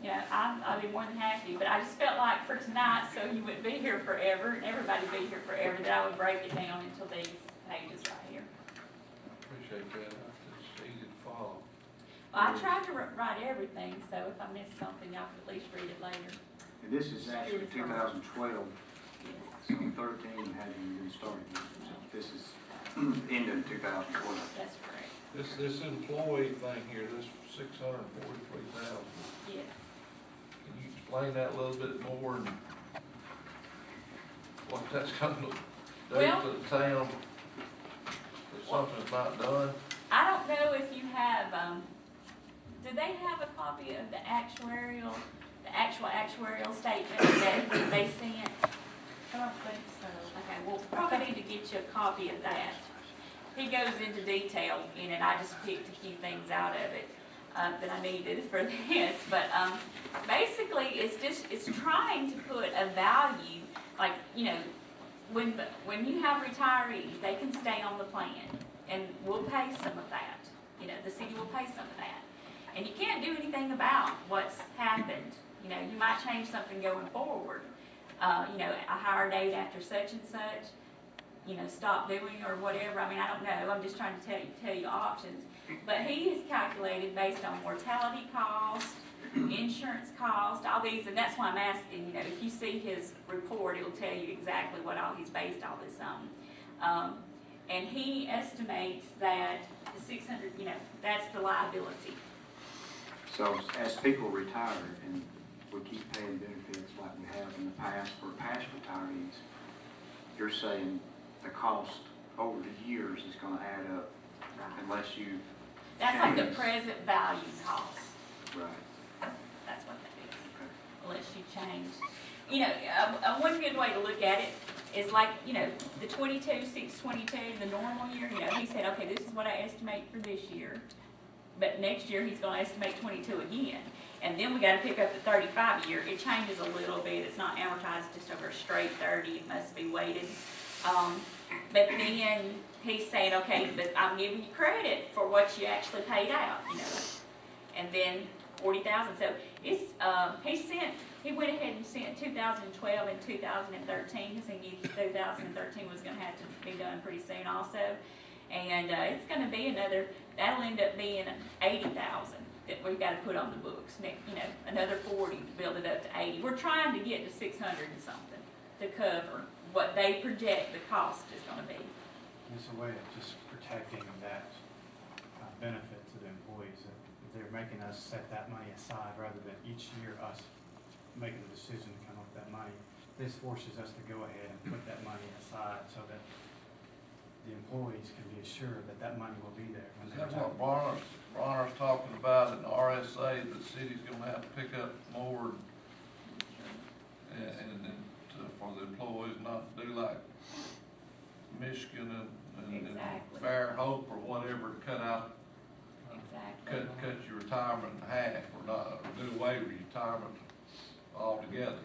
you know, I'd be more than happy. But I just felt like for tonight, so you wouldn't be here forever, and everybody would be here forever, that I would break it down into these pages right here. I appreciate that. It's easy to follow. Well, I tried to write everything, so if I missed something, y'all could at least read it later. And this is actually 2012, Yes. so 13 hasn't even started yet. This is ending 2012. That's correct. This employee thing here, this $643,000. Yes. Can you explain that a little bit more and what that's going to do Well, to the town if something's not done? I don't know if you have, do they have a copy of the actual actuarial statement that they sent? I don't think so. Okay, well, probably need to get you a copy of that. He goes into detail in it. I just picked a few things out of it that I needed for this. But basically, it's trying to put a value, like, you know, when you have retirees, they can stay on the plan, and we'll pay some of that. You know, the city will pay some of that. And you can't do anything about what's happened. You know, you might change something going forward. You know, a higher date after such and such, you know, stop doing or whatever. I mean, I don't know. I'm just trying to tell you options. But he is calculated based on mortality cost, insurance cost, all these, and that's why I'm asking, you know, if you see his report, it'll tell you exactly what all he's based all this on. And he estimates that the 600, you know, that's the liability. So as people retire and we keep paying benefits like we have in the past for past retirees, you're saying the cost over the years is gonna add up unless you. That's like the change. present value cost. Right. That's what that is. Okay. Unless you change. You know, one good way to look at it is like, you know, the 22,622, the normal year, you know, he said, okay, this is what I estimate for this year. But next year, he's gonna estimate 22 again. And then we gotta pick up the 35 year. It changes a little bit. It's not amortized just over a straight 30. It must be weighted. But then he's saying, okay, but I'm giving you credit for what you actually paid out, you know. And then 40,000. So it's, he went ahead and sent 2012 and 2013, because he knew 2013 was gonna have to be done pretty soon also. And, it's gonna be another, that'll end up being 80,000 that we've gotta put on the books. You know, another 40 to build it up to 80. We're trying to get to 600 and something to cover what they project the cost is gonna be. It's a way of just protecting that benefit to the employees. That they're making us set that money aside rather than each year us making the decision to come up with that money. This forces us to go ahead and put that money aside so that the employees can be assured that that money will be there when Is they that retire. what Bronner's talking about in the RSA, the city's gonna have to pick up more and for the employees not to do like Michigan and Exactly. Fair Hope or whatever to cut out, Exactly. cut your retirement in half or not, or do away with retirement altogether.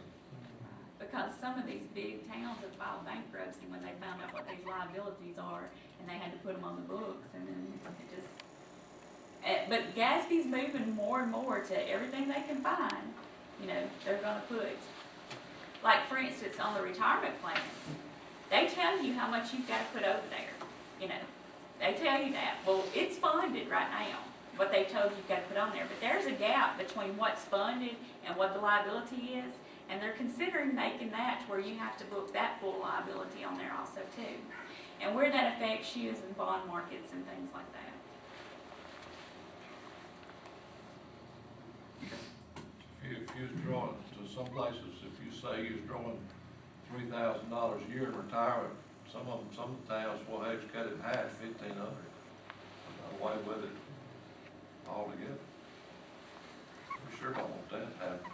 Because some of these big towns have filed bankruptcy when they found out what these liabilities are, and they had to put them on the books, and then it just, but Gatsby's moving more and more to everything they can find, you know, they're gonna put. Like, for instance, on the retirement plans, they tell you how much you've gotta put over there, you know. They tell you that. Well, it's funded right now, what they told you you've gotta put on there, but there's a gap between what's funded and what the liability is, and they're considering making that to where you have to book that full liability on there also too. And where that affects you is in bond markets and things like that. If you was drawing, to some places, if you say you was drawing $3,000 a year in retirement, some of the towns will have to cut it in half, 1,500. Away with it altogether. We sure don't want that to happen.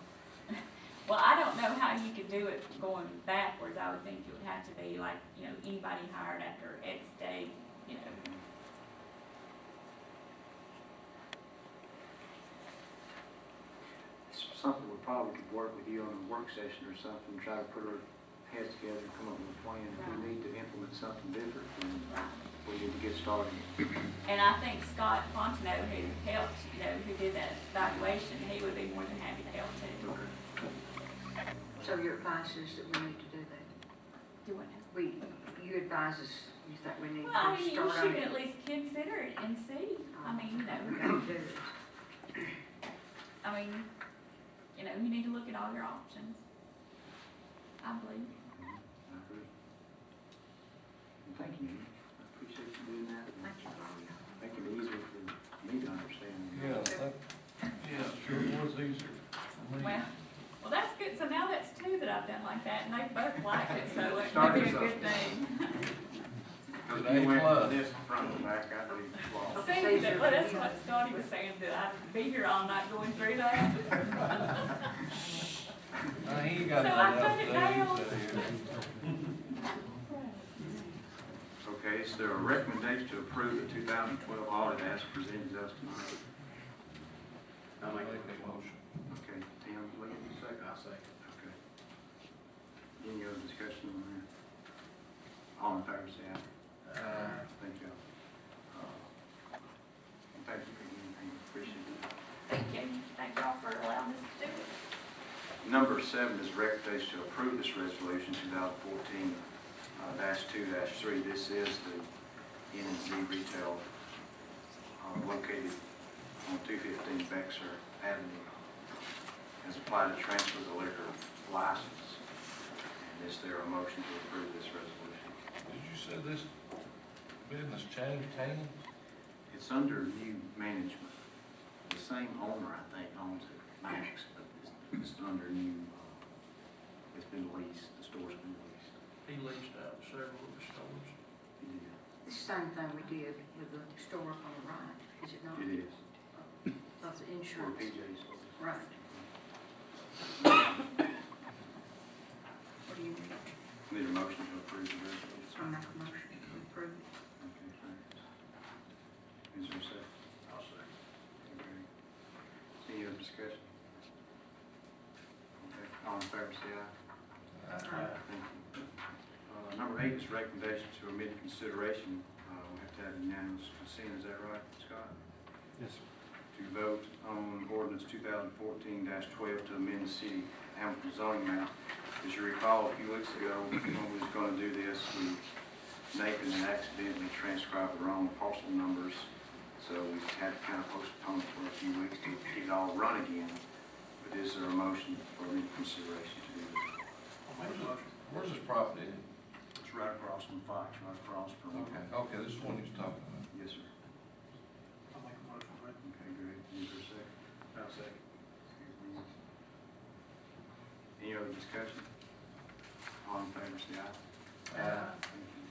Well, I don't know how you could do it going backwards. I would think it would have to be like, you know, anybody hired after X date, you know. It's something we probably could work with you on a work session or something, try to put our heads together and come up with a plan. If we need to implement something different, then we need to get started. And I think Scott Fontenot, who helped, you know, who did that evaluation, he would be more than happy to help too. So your advice is that we need to do that? Do what now? You advise us, you think we need Well, I to mean, you start on should it? at least consider it and see. I mean, you We know, gotta do it. I mean, you know, you need to look at all your options. I believe. I agree. And thank you. I appreciate you doing that. Thank you, Gloria. Make it easier for me to understand. Yeah, sure was easier for me. Well, that's good. So now that's two that I've done like that, and they both like it, so it may Started be a good something. thing. Because Good you went A+. from this front to back, I'd be lost. See, well, that's what Scotty was saying, that I'd be here all night going through that. He ain't got So I nothing put else it to down. do, he said here. Okay, is there a recommendation to approve the 2012 audit as presented to us tonight? I'll make Make that a motion. Okay, Tim, will you second? I'll say. Okay. Any other discussion on that? All in favor, say aye. Thank you. And thank you for anything, appreciate it. Thank you. Thank y'all for allowing us to do it. Number 7 is recommendation to approve this resolution 2014-2-3. This is the N&Z retail located on 215 Bexar Avenue, has applied to transfer the liquor license. And is there a motion to approve this resolution? Did you say this business changed hands? It's under new management. The same owner, I think, owns it, Max, but it's under new, it's been leased, the store's been leased. He leased out several of the stores. Yeah, It's the same thing we did with the store up on the right, is it not? it is. Of the Or insurance. PJ's store. Right. What do you need? Need a motion to approve the resolution. So I make a motion to approve it. Okay, thanks. Is there a second? I'll say. Okay. Any other discussion? Okay, all in favor, say aye. Thank you. Number 8 is recommendation to omit consideration. We have to have unanimous consent, is that right, Scott? Yes, sir. To vote on ordinance 2014-12 to amend the city Hamilton zoning map. As you recall, a few weeks ago, when we was going to do this, Nathan had accidentally transcribed the wrong parcel numbers, so we had to kind of postpone it for a few weeks to get it all run again. But is there a motion for immediate consideration to do this? I'll make a motion. Where's this property? It's right across from Fox, right across from. Okay, this is one he's talking about. Yes, sir. I'll make a motion, Brett. Okay, great. Is there a second? I'll say. Any other discussion? All in favor, say aye. Thank you.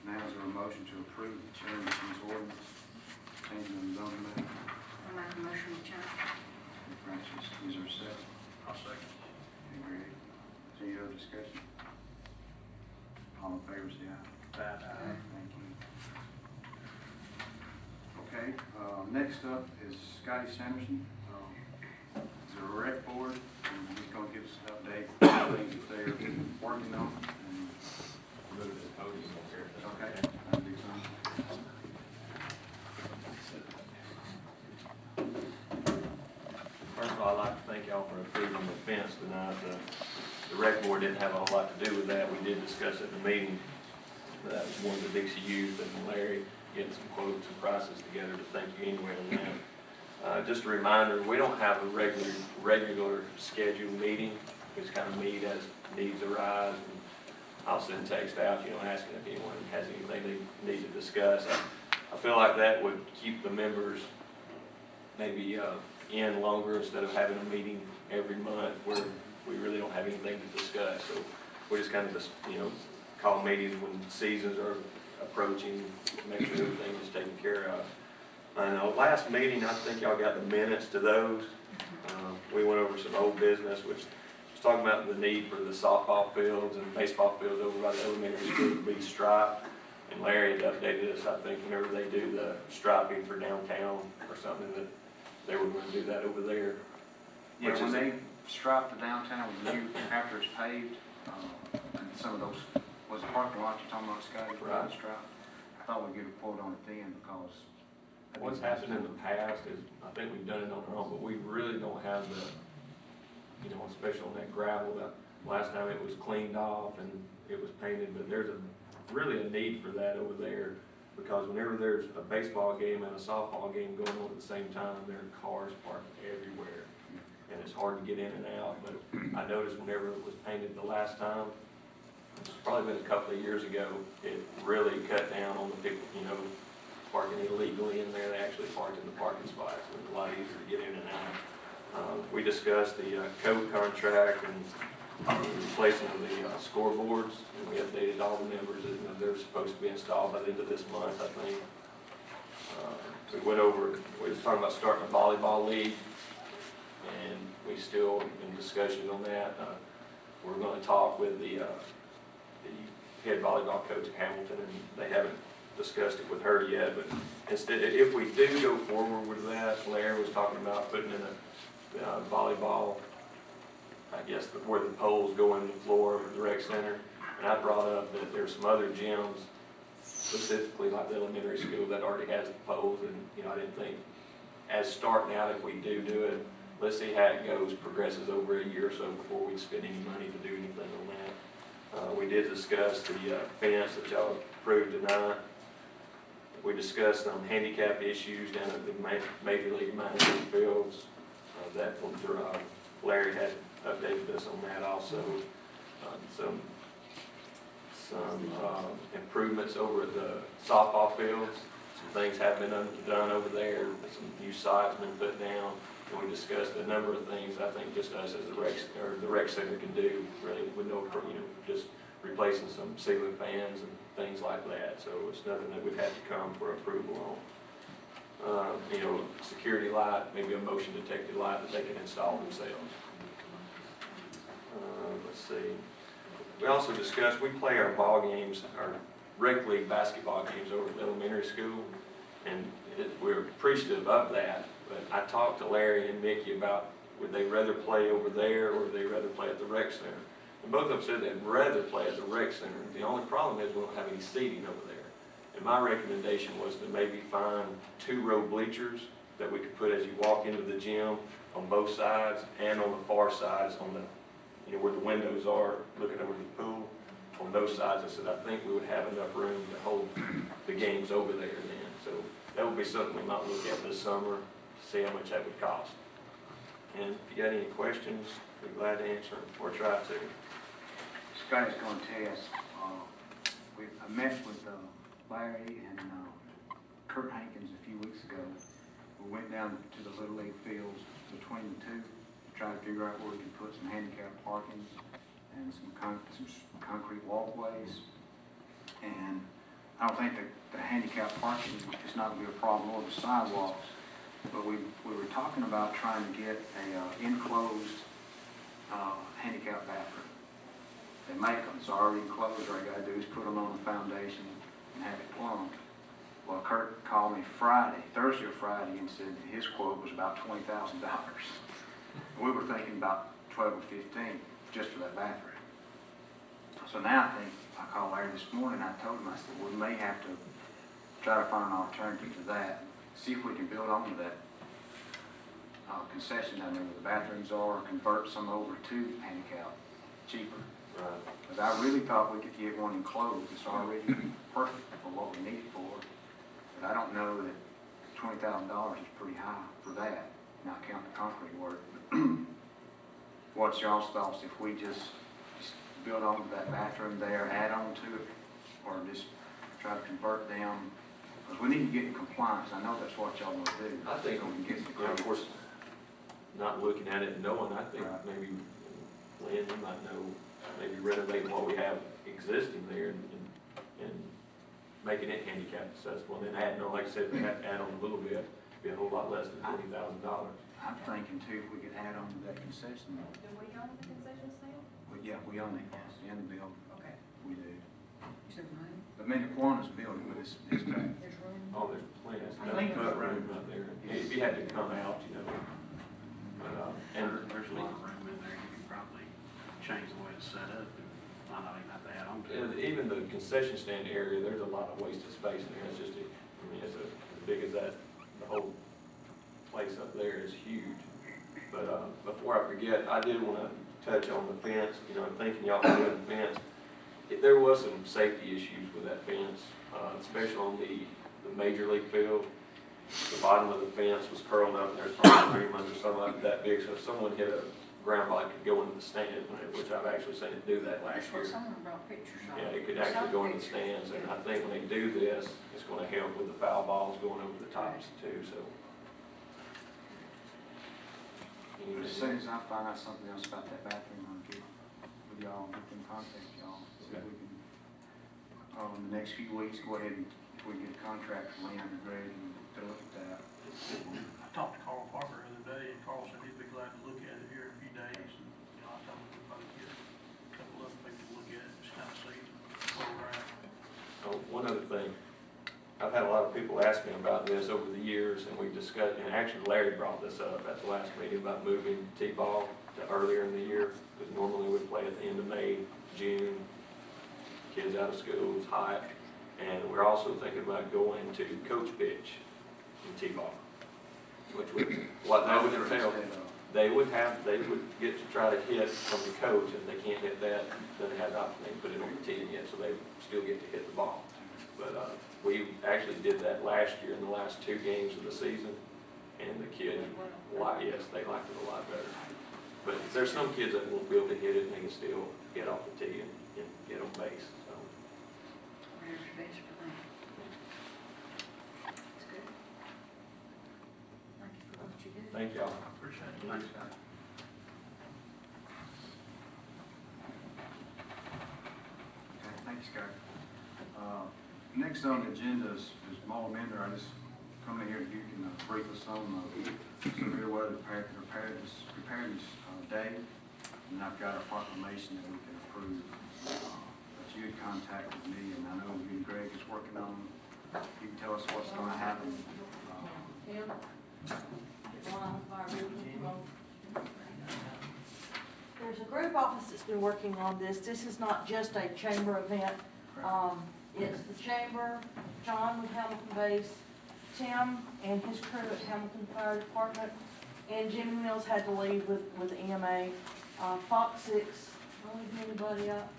Now is there a motion to approve the change in these ordinance, changing the zoning map? I make a motion to change. Francis, is there a second? I'll second. Okay, great. Any other discussion? All in favor, say aye. Thank you. Okay, next up is Scotty Sanderson. He's a rec board, and he's gonna give us an update on things that they're working on. And Move to the podium here. okay, that'd be fine. First of all, I'd like to thank y'all for approving the fence tonight. The rec board didn't have a whole lot to do with that. We did discuss it in the meeting. That was one of the Dixie Youth and Larry getting some quotes and prices together, to thank you anyway on that. Just a reminder, we don't have a regular scheduled meeting. We just kind of meet as needs arise. And I'll send text out, asking if anyone has anything they need to discuss. I feel like that would keep the members maybe in longer instead of having a meeting every month where we really don't have anything to discuss. So we just kind of just, call meetings when seasons are approaching, make sure everything is taken care of. And the last meeting, I think y'all got the minutes to those. We went over some old business, which was talking about the need for the softball fields and baseball fields over by the elementary school to be striped. And Larry had updated us, I think, whenever they do the striping for downtown or something, that they were going to do that over there. Yeah, when they stripe the downtown with new, after it's paved, and some of those, was the parking lot you're talking about, Scotty? Right. Stripe? I thought we'd get a quote on it then, because. What's happened in the past is, I think we've done it on our own, but we really don't have the, especially on that gravel, that last time it was cleaned off and it was painted, but there's really a need for that over there, because whenever there's a baseball game and a softball game going on at the same time, there are cars parked everywhere, and it's hard to get in and out. But I noticed whenever it was painted the last time, it's probably been a couple of years ago, it really cut down on the people, parking illegally in there. They actually parked in the parking spots. It was a lot easier to get in and out. We discussed the code contract and the replacement of the scoreboards, and we updated all the members that they're supposed to be installed by the end of this month, I think. We went over, we was talking about starting a volleyball league, and we still in discussion on that. We're going to talk with the head volleyball coach at Hamilton, and they haven't discussed it with her yet, but instead, if we do go forward with that, Larry was talking about putting in a volleyball, I guess, where the poles go in the floor of the rec center. And I brought up that there's some other gyms, specifically like the elementary school, that already has the poles, and I didn't think, as starting out, if we do it, let's see how it goes, progresses over a year or so before we spend any money to do anything on that. We did discuss the fence that y'all approved tonight. We discussed some handicap issues down at the Major League minor league fields. That one, Larry had updated us on that also. Some improvements over at the softball fields. Some things have been done over there. Some new sites been put down. And we discussed a number of things I think just us as the rec center can do, really, with no, just replacing some ceiling fans and things like that. So it's nothing that we've had to come for approval on. Security light, maybe a motion detected light that they can install themselves. Let's see. We also discussed, we play our ball games, our rec league basketball games over at elementary school, and we're appreciative of that. But I talked to Larry and Mickey about would they rather play over there or would they rather play at the rec center. And both of them said they'd rather play at the rec center. The only problem is we don't have any seating over there. And my recommendation was to maybe find 2-row bleachers that we could put as you walk into the gym on both sides and on the far sides on the, where the windows are looking over the pool. On those sides, I said, I think we would have enough room to hold the games over there then. So that would be something we might look at this summer, see how much that would cost. And if you got any questions, we're glad to answer them, or try to. Scotty's going to tell us, I met with Larry and Kurt Hankins a few weeks ago. We went down to the Little League fields between the two to try to figure out where we could put some handicap parking and some concrete walkways. And I don't think that the handicap parking is not going to be a problem, or the sidewalks. But we were talking about trying to get a enclosed handicap bathroom. They make them, it's already enclosed. All you got to do is put them on the foundation and have it plumbed. Well, Kurt called me Thursday or Friday, and said his quote was about $20,000. We were thinking about 12 or 15 just for that bathroom. So now I called Larry this morning. I told him, I said, we may have to try to find an alternative to that. See if we can build onto that concession down there where the bathrooms are, or convert some over to handicap cheaper. Right. Because I really thought we could get one enclosed. It's already perfect for what we need it for. But I don't know that $20,000 is pretty high for that, not count the concrete work. What's y'all's thoughts if we just build onto that bathroom there, add on to it, or just try to convert down? Because we need to get in compliance. I know that's what y'all want to do. I think, so we can get some of course, not looking at it and knowing, I think maybe Lynn, you might know, maybe renovating what we have existing there and making it handicap accessible, and then adding on, like I said, if we have to add on a little bit, it'd be a whole lot less than $20,000. I'm thinking too, if we could add on to that concession. Do we own the concession stand? Well, yeah, we own it, yes, in the building. Okay. We do. Is there money? But Kiwanis building with this back. There's room? Oh, there's plenty, I of think nothing but there's room out there. If you had to come out, but, and There's a lot of room in there, you could probably change the way it's set up, and might not even have to add on to it. even the concession stand area, there's a lot of wasted space in there. It's just, it's as big as that, the whole place up there is huge. But, before I forget, I did want to touch on the fence, thinking y'all were doing the fence. There was some safety issues with that fence, especially on the Major League field. The bottom of the fence was curled up, and there's probably 3 months or something like that big, so if someone hit a ground ball, it could go into the stand, which I've actually seen it do that last year. Someone brought pictures of Yeah, it could actually go into the stands, and I think when they do this, it's going to help with the foul balls going over the tops too, so. As soon as I find out something else about that bathroom, I'll get with y'all, get in contact with y'all, see if we can, in the next few weeks, go ahead and, if we get a contract from Leon and Greg and to look at that. I talked to Carl Parker the other day, and Carl said he'd be glad to look at it here in a few days, and, I told him we'd probably get a couple of people to look at it, just kind of see where we're at. Oh, one other thing, I've had a lot of people ask me about this over the years, and we've discussed, and actually Larry brought this up at the last meeting about moving T-ball to earlier in the year, because normally we play at the end of May, June, kids out of school, it's hot, and we're also thinking about going to coach pitch in T-ball, which would, what that would entail, they would get to try to hit from the coach, and they can't hit that, then they have the option, they can put it on the tee yet, so they still get to hit the ball. But, we actually did that last year in the last 2 games of the season, and the kids, yes, they liked it a lot better. But there's some kids that won't be able to hit it, and they can still get off the tee and get on base, so. Whatever's best for them. That's good. Thank you for what you do. Thank y'all. Appreciate it. Thanks, Scott. Okay, thanks, Scott. Next on the agenda is Maul Mender. I just come in here, you can brief us on severe weather preparedness day. And I've got a proclamation that we can approve. But you had contacted me, and I know you and Greg is working on. You can tell us what's going to happen. There's a group office that's been working on this. This is not just a chamber event. It's the chamber, John with Hamilton Base, Tim and his crew at Hamilton Fire Department, and Jimmy Mills had to leave with EMA. Fox 6, don't leave anybody out.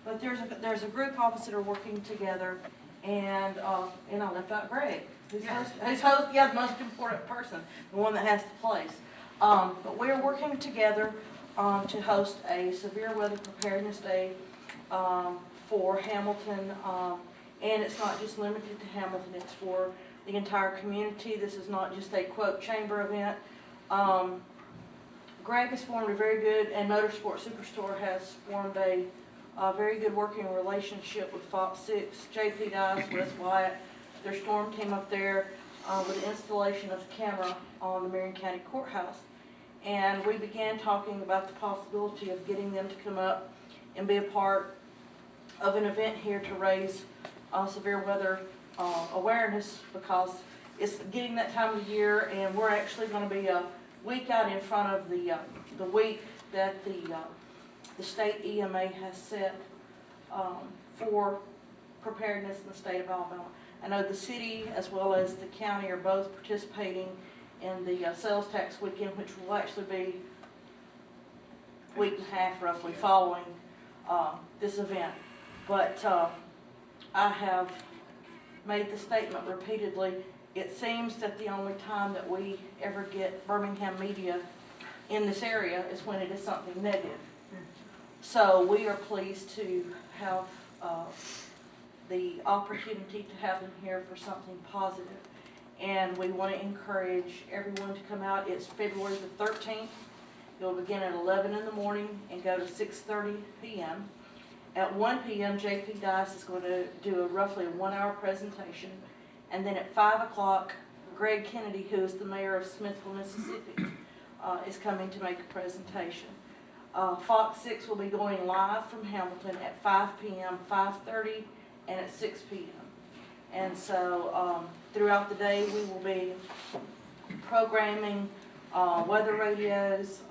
But there's a group office that are working together, and I left out Greg. Who's the most important person, the one that has the place. But we're working together to host a severe weather preparedness day for Hamilton, and it's not just limited to Hamilton, it's for the entire community. This is not just a, quote, chamber event. Greg has formed a very good, and Motorsport Superstore has formed a very good working relationship with Fox 6, JP Dice, Wes Wyatt, their storm team up there with the installation of the camera on the Marion County Courthouse. And we began talking about the possibility of getting them to come up and be a part of an event here to raise severe weather awareness, because it's getting that time of year, and we're actually going to be a week out in front of the week that the state EMA has set for preparedness in the state of Alabama. I know the city as well as the county are both participating in the sales tax weekend, which will actually be a week and a half roughly following this event. But I have made the statement repeatedly, it seems that the only time that we ever get Birmingham media in this area is when it is something negative. So we are pleased to have the opportunity to have them here for something positive. And we want to encourage everyone to come out. It's February the 13th. It'll begin at 11 in the morning and go to 6:30 p.m. At 1 p.m., JP Dice is going to do a roughly 1-hour presentation. And then at 5 o'clock, Greg Kennedy, who is the mayor of Smithville, Mississippi, is coming to make a presentation. Fox 6 will be going live from Hamilton at 5 p.m., 5:30, and at 6 p.m. And so throughout the day, we will be programming weather radios.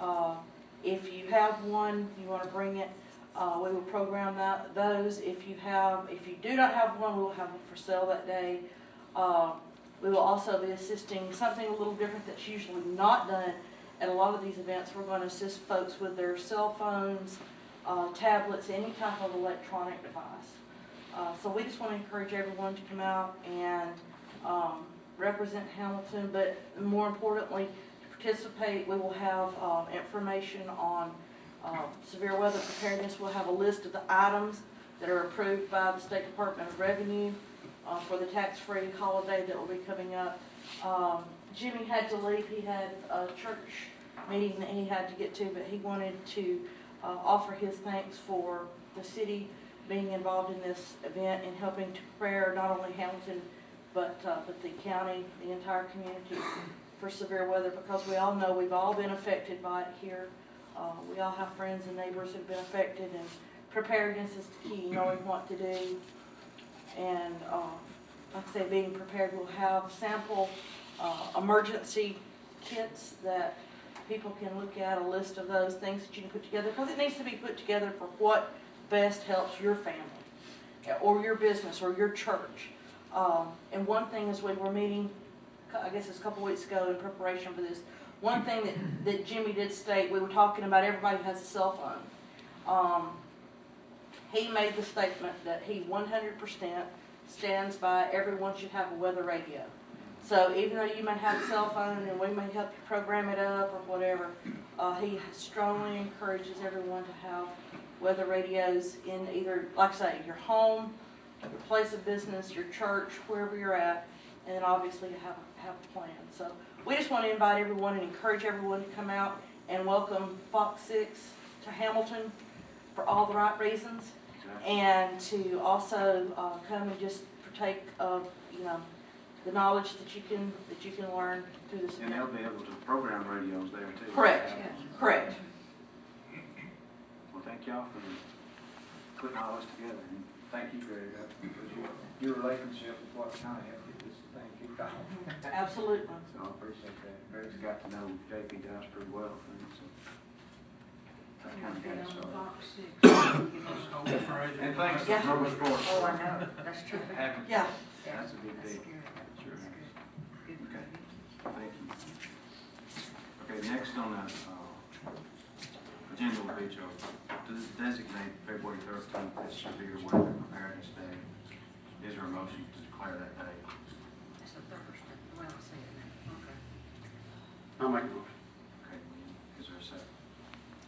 If you have one, you want to bring it. We will program those. If you do not have one, we will have them for sale that day. We will also be assisting something a little different that's usually not done at a lot of these events. We're going to assist folks with their cell phones, tablets, any type of electronic device. So we just want to encourage everyone to come out and represent Hamilton, but more importantly, to participate. We will have information on severe weather preparedness. We'll have a list of the items that are approved by the State Department of Revenue for the tax-free holiday that will be coming up. Jimmy had to leave. He had a church meeting that he had to get to, but he wanted to offer his thanks for the city being involved in this event and helping to prepare not only Hamilton, but the county, the entire community for severe weather, because we all know we've all been affected by it here. We all have friends and neighbors who've been affected, and preparedness is the key, knowing what to do. And like I say, being prepared, we'll have sample emergency kits that people can look at, a list of those things that you can put together, because it needs to be put together for what best helps your family or your business or your church. And one thing is, we were meeting, I guess it's a couple weeks ago in preparation for this, one thing that Jimmy did state, we were talking about everybody who has a cell phone. he made the statement that he 100% stands by everyone should have a weather radio. So even though you may have a cell phone and we may help you program it up or whatever, he strongly encourages everyone to have weather radios in either, like I say, your home, your place of business, your church, wherever you're at, and then obviously to have a plan. So we just want to invite everyone and encourage everyone to come out and welcome Fox 6 to Hamilton for all the right reasons, and to also come and just partake of, you know, the knowledge that you can learn through this And event. they'll be able to program radios there too. Correct, correct. Well, thank y'all for putting all this together, and thank you, Greg, because your relationship is what kind of helped get this thing kicked off. Absolutely. So I appreciate that. Greg's got to know JP Dice pretty well, so that kind of got it started. And thanks to Yeah. Mobile Sports. Oh, I know, that's true. Having- Yeah. That's a big That's deal. good. Sure That's is. good. Good. Okay. Thank you. Okay, next on the agenda will be to designate February 13th as Severe Weather Preparedness Day. Is there a motion to declare that day? That's the Thursday. Well, I see it now. Okay. I'll make a motion. Okay, is there a second?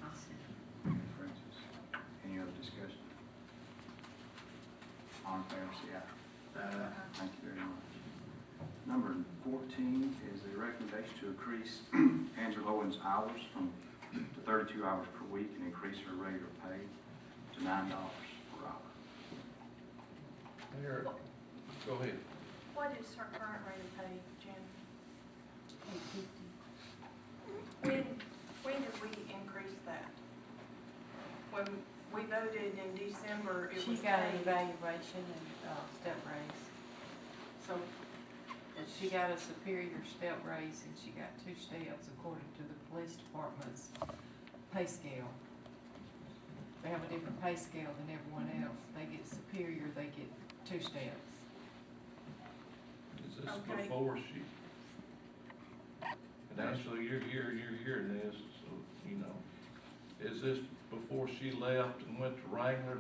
I'll see it. Okay, Francis, any other discussion? All in favor, say aye. Thank you very much. Number 14 is the recommendation to increase Angela Owens' hours to 32 hours per week and increase her rate of pay to $9 per hour. Here, go ahead. What is her current rate of pay, Jen? When did we increase that? When we voted in December, it She was got an paid. evaluation and, step raise. So, she got a superior step raise and she got 2 steps according to the police department's pay scale. They have a different pay scale than everyone else. They get superior, they get 2 steps. Is this Okay. before she? And actually, you're hearing this, so, you know, is this before she left and went to Wrangler?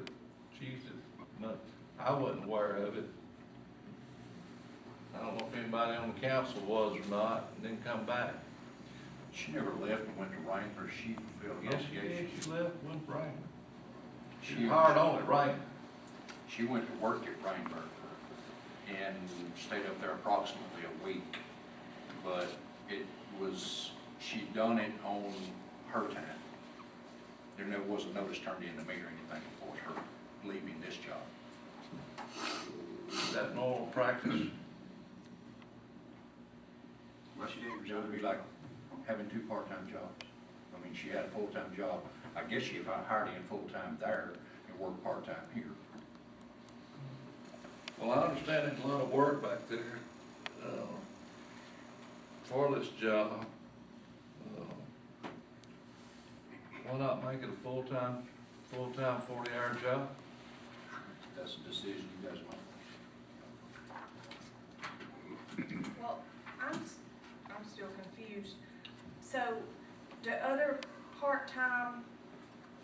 She's, not, I wasn't aware of it. I don't know if anybody on the council was or not, and then come back. She never left and went to Wrangler. She fulfilled Yes, she did, obligations. she left, went to Wrangler. She She- hired on at Wrangler. She went to work at Wrangler and stayed up there approximately a week. But it was, she done it on her time. There was a notice turned in to me or anything for her leaving this job. Is that normal practice? Well, she didn't. It would be like having 2 part-time jobs. I mean, she had a full-time job. I guess she, if I hired in full-time there and worked part-time here. Well, I understand there's a lot of work back there, for this job. Why not make it a full-time 40-hour job? That's a decision you guys make. Well, I'm still confused. So, do other part-time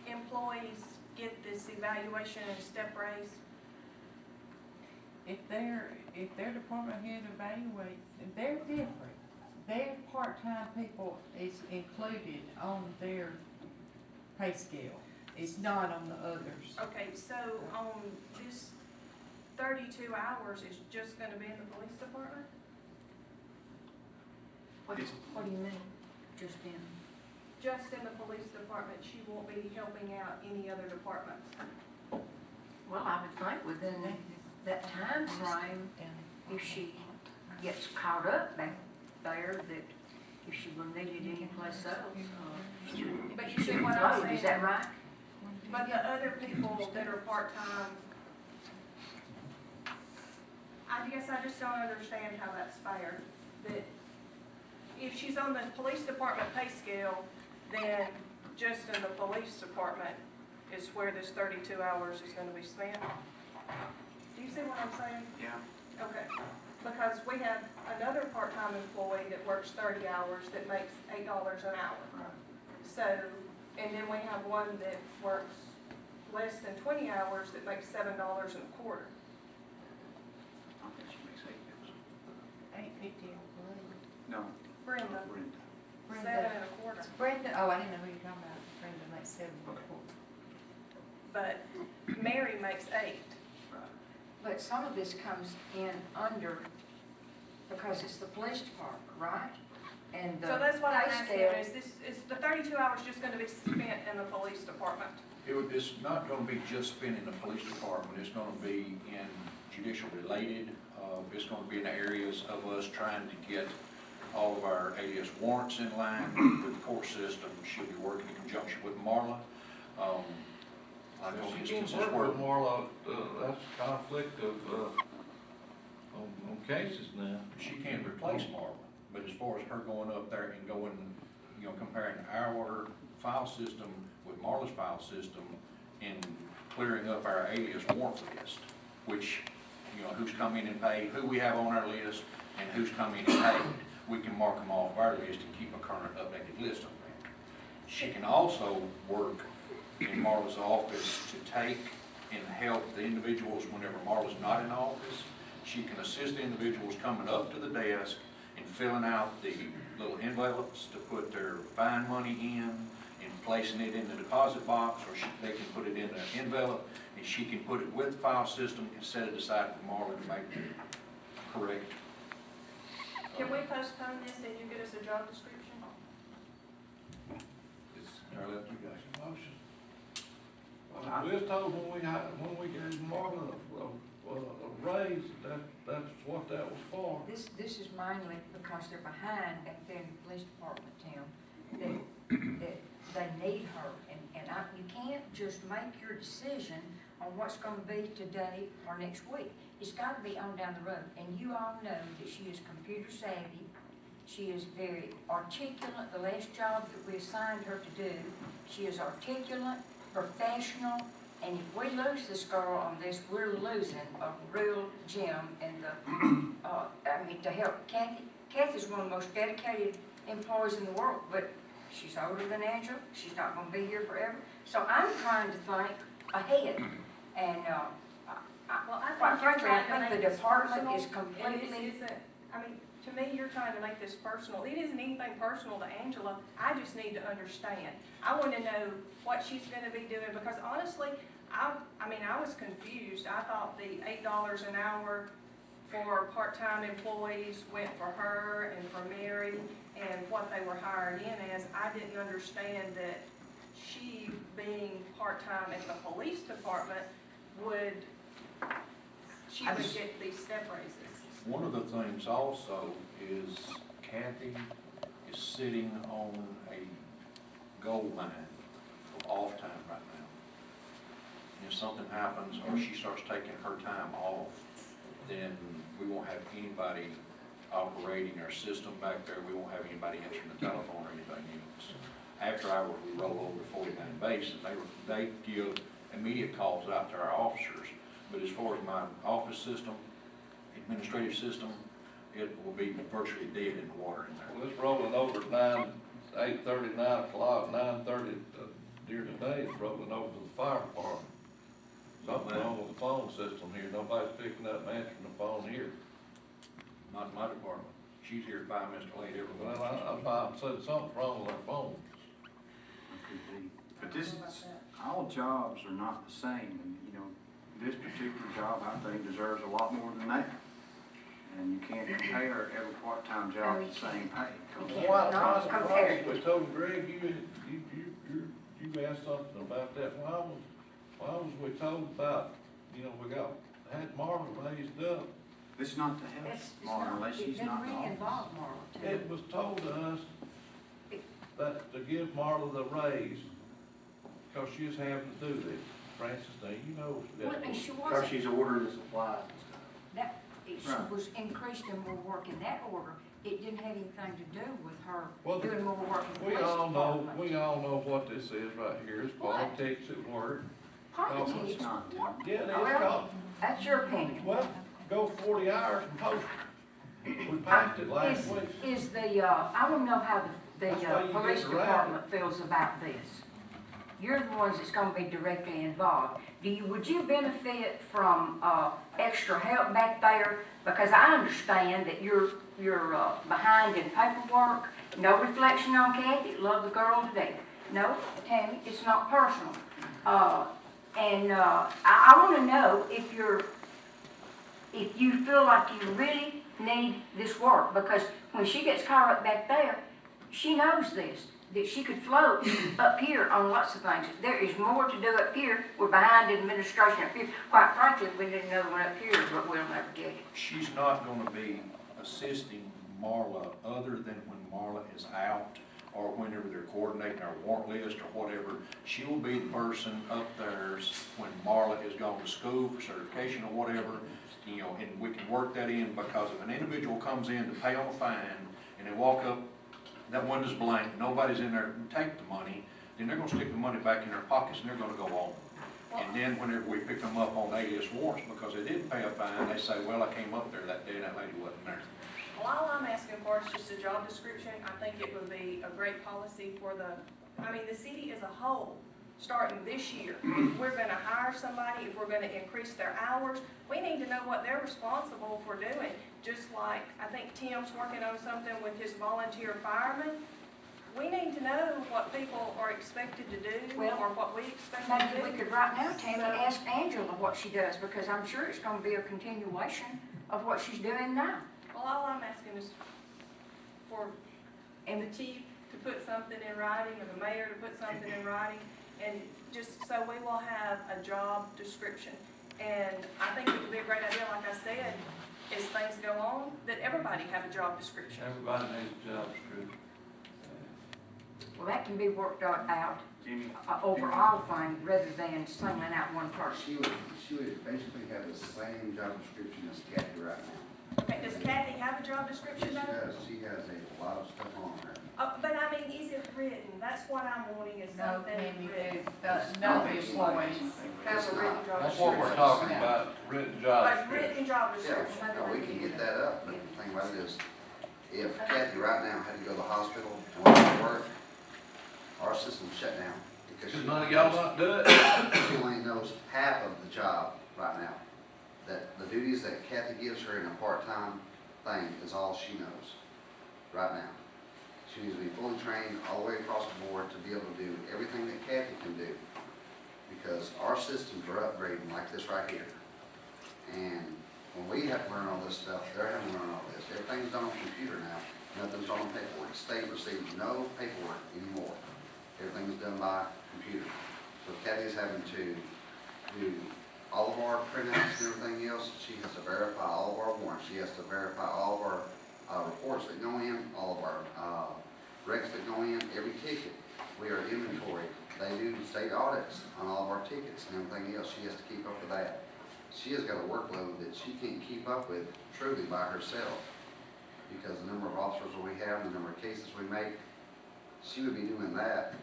employees get this evaluation and step raise? If their department head evaluates, they're different. Their part-time people is included on their pay scale. It's not on the others. Okay, so on this 32 hours is just gonna be in the police department? What do you mean, just in? Just in the police department, she won't be helping out any other departments? Well, I would think within that time frame, if she gets caught up back there, that if she were needed anyplace else, But you see what I'm saying? is that right? But the other people that are part-time, I guess I just don't understand how that's fair. That if she's on the police department pay scale, then just in the police department is where this 32 hours is gonna be spent. Do you see what I'm saying? Yeah. Okay, because we have another part-time employee that works 30 hours that makes $8 an hour. So, and then we have one that works less than 20 hours that makes $7.25. I think she makes $8. $8.50 on Brenda. No. Brenda, Brenda. 7.25. Brenda, oh, I didn't know who you're talking about. Brenda makes 7.25. But Mary makes 8. But some of this comes in under, because it's the police department, right? And the So that's what I'm pay asking, scale- is the 32 hours just gonna be spent in the police department? It's not gonna be just spent in the police department, it's gonna be in judicial related. It's gonna be in the areas of us trying to get all of our alias warrants in line with the court system. She'll be working in conjunction with Marla. I know She can't instances work where with Marla, that's conflict of, on cases now. she can't replace Marla, but as far as her going up there and going, comparing our file system with Marla's file system and clearing up our alias warrant list, which, who's come in and paid, who we have on our list, and who's come in and paid, we can mark them off our list and keep a current updated list on that. She can also work in Marla's office to take and help the individuals whenever Marla's not in office. She can assist the individuals coming up to the desk and filling out the little envelopes to put their fine money in and placing it in the deposit box, or they can put it in an envelope and she can put it with the file system and set it aside for Marla to make it correct. Can we postpone this and you get us a job description? It's entirely up to you guys. Motion. We was told when we gave Marla a raise, that's what that was for. This is mainly because they're behind back there in the police department, Tim, that they need her. You can't just make your decision on what's gonna be today or next week. It's gotta be on down the road. And you all know that she is computer savvy. She is very articulate. The last job that we assigned her to do, she is articulate, professional, and if we lose this girl on this, we're losing a real gem in the, to help Kathy. Kathy's one of the most dedicated employees in the world, but she's older than Angela. She's not gonna be here forever. So I'm trying to think ahead, and, Well, I quite think you're frankly, trying I to think make the this department personal, is and completely. this isn't, I mean, to me, you're trying to make this personal. It isn't anything personal to Angela. I just need to understand. I want to know what she's going to be doing, because honestly, I was confused. I thought the $8 an hour for part-time employees went for her and for Mary and what they were hired in as. I didn't understand that she, being part-time at the police department, would get these step raises. One of the things also is Kathy is sitting on a gold mine of off time right now. And if something happens or she starts taking her time off, then we won't have anybody operating our system back there. We won't have anybody answering the telephone or anything else. After hours, we roll over 49 bases. They give immediate calls out to our officers. But as far as my office system, administrative system, it will be virtually dead in the water in there. Well, it's rolling over 8:30, 9 o'clock, 9:30 during the day, it's rolling over to the fire department. Something wrong with the phone system here. Nobody's picking up and answering the phone here. Not in my department. She's here 5 minutes late every Well, morning. I said something's wrong with our phones. But all jobs are not the same, and, this particular job, I think, deserves a lot more than that. And you can't compare every part-time job to the same pay. Not compared. We told Greg, you asked something about that. Why was we told about, we had Marla raised up. It's not to help Marla unless she's not in It office. involved Marla, too. It was told to us that to give Marla the raise, because she was having to do this. Francis, now you know Well, that. and she Because wasn't, she's ordering the supplies and stuff. she Right. was increased in more work in that order. It didn't have anything to do with her Well, doing more work in the We police all know, department. we all know what this is right here. It's What? politics at work. Politics, It's not. Yeah, it is. Well, that's your opinion. Well, go 40 hours and post it. We passed it last week. Is the, I want to know how the That's why you police get around department feels about this. you're the ones that's gonna be directly involved. Would you benefit from, extra help back there? Because I understand that you're behind in paperwork. No reflection on Kathy, love the girl to death. No, Tammy, it's not personal. I wanna know if you feel like you really need this work, because when she gets caught up back there, she knows this, that she could float up here on lots of things. There is more to do up here. We're behind in administration up here. Quite frankly, we need another one up here, but we'll never get it. She's not gonna be assisting Marla other than when Marla is out or whenever they're coordinating our warrant list or whatever. She will be the person up there when Marla is gone to school for certification or whatever, you know, and we can work that in, because if an individual comes in to pay on a fine and they walk up, that window's blank, nobody's in there to take the money, then they're gonna stick the money back in their pockets and they're gonna go on. And then whenever we pick them up on alias warrants because they didn't pay a fine, they say, well, I came up there that day and that lady wasn't there. Well, all I'm asking for is just a job description. I think it would be a great policy for the city as a whole, starting this year. If we're gonna hire somebody, if we're gonna increase their hours, we need to know what they're responsible for doing. Just like, I think Tim's working on something with his volunteer firemen. We need to know what people are expected to do, or what we expect them to Maybe do. we could right now, Tammy, ask Angela what she does, because I'm sure it's gonna be a continuation of what she's doing now. Well, all I'm asking is for the chief to put something in writing, or the mayor to put something in writing, and just so we will have a job description. And I think it would be a great idea, like I said, as things go on, that everybody have a job description. Everybody needs a job description. Well, that can be worked out Jimmy? overall thing, rather than singling out one person. She would basically have the same job description as Kathy right now. Okay, does Kathy have a job description Yes, though? she has a lot of stuff on her. But I mean, is it written? That's what I'm wanting, is No, something Tammy, written. no employees. Have a written job That's description. what we're talking about, written job A description. written job Yeah, description. no, we can get that up, but the thing about it is, if Kathy right now had to go to the hospital and went to work, our system's shut down. Because Cause she none of y'all not do it. She only knows half of the job right now. That the duties that Kathy gives her in a part-time thing is all she knows right now. She needs to be fully trained all the way across the board to be able to do everything that Kathy can do. Because our systems are upgrading like this right here. And when we have to learn all this stuff, they're having to learn all this. Everything's done on computer now. Nothing's on paperwork. State receives no paperwork anymore. Everything's done by computer. So Kathy's having to do all of our printouts and everything else. She has to verify all of our warrants. She has to verify all of our reports that go in, all of our recs that go in, every ticket. We are inventory. They do state audits on all of our tickets and everything else. She has to keep up with that. She has got a workload that she can't keep up with truly by herself, because the number of officers that we have, the number of cases we make, she would be doing that.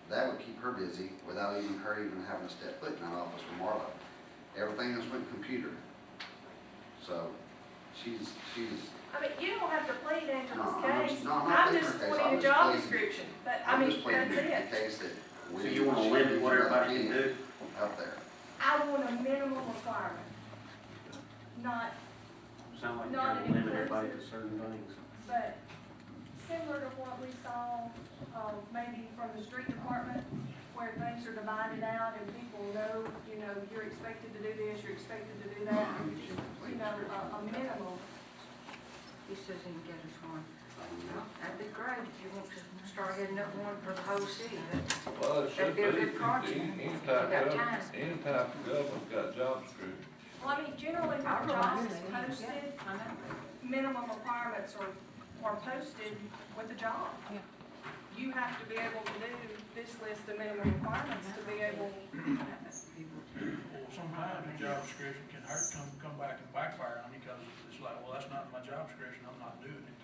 That would keep her busy without even her having to step foot in that office with Marla. Everything is with computer. So she's. I mean, you don't have to plead Angela's case. I'm I'm pleading just her case. wanting a I'm job just description. But I I'm mean, just pleading that's the it. case that we. So you want to limit what everybody can do? Up there. I want a minimum requirement, not, Sound like you're Not trying to limit inclusive. everybody to certain things. but similar to what we saw, maybe from the street department, where things are divided out and people know, you're expected to do this, you're expected to do that, a minimum. He says he can get us one. Well, that'd be great if you want to start getting up one for the whole city. Well, it should That'd be, be a good project. any You type got of, time. any type of government's got job description. Well, I mean, generally, when a job is posted, minimum requirements are posted with the job. Yeah. You have to be able to do this list of minimum requirements to be able, Well, sometimes a job description can hurt, come back and backfire on you, because it's like, well, that's not my job description, I'm not doing it.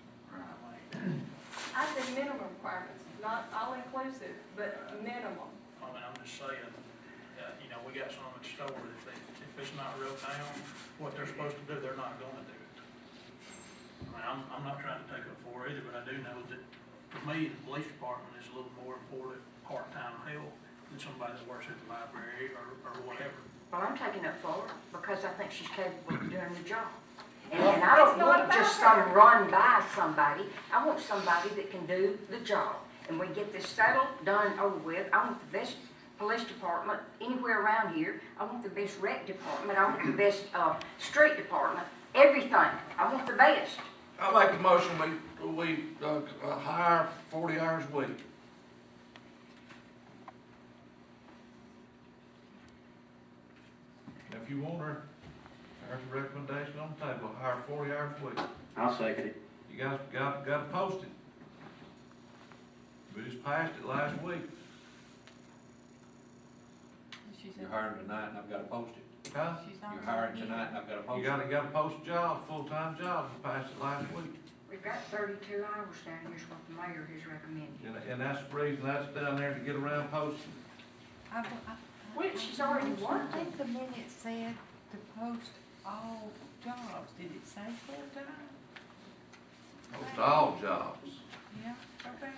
I said minimum requirements, not all inclusive, but minimum. I mean, I'm just saying, we got some at the store, if it's not wrote down, what they're supposed to do, they're not gonna do it. I mean, I'm not trying to take up for either, but I do know that, to me, the police department is a little more important part-time help than somebody that works at the library or whatever. Well, I'm taking up for her because I think she's capable of doing the job. And I don't want just some run by somebody. I want somebody that can do the job. And we get this settled, done, over with. I want the best police department anywhere around here. I want the best rec department. I want the best street department. Everything. I want the best. I make a motion, we hire 40 hours a week. If you want her, there's a recommendation on the table, hire 40 hours a week. I'll second it. You guys got to post it. We just passed it last week. She said You're hiring tonight and I've got to post it. Huh? she's not. You're hiring tonight and I've got to post You it. gotta post a job, full-time job, we passed it last week. We've got 32 hours down here's what the mayor has recommended. And that's the reason that's down there to get around posting. Well, she's already I working. think the minute said to post all jobs. Did it say full-time? Post all jobs. Yeah, okay.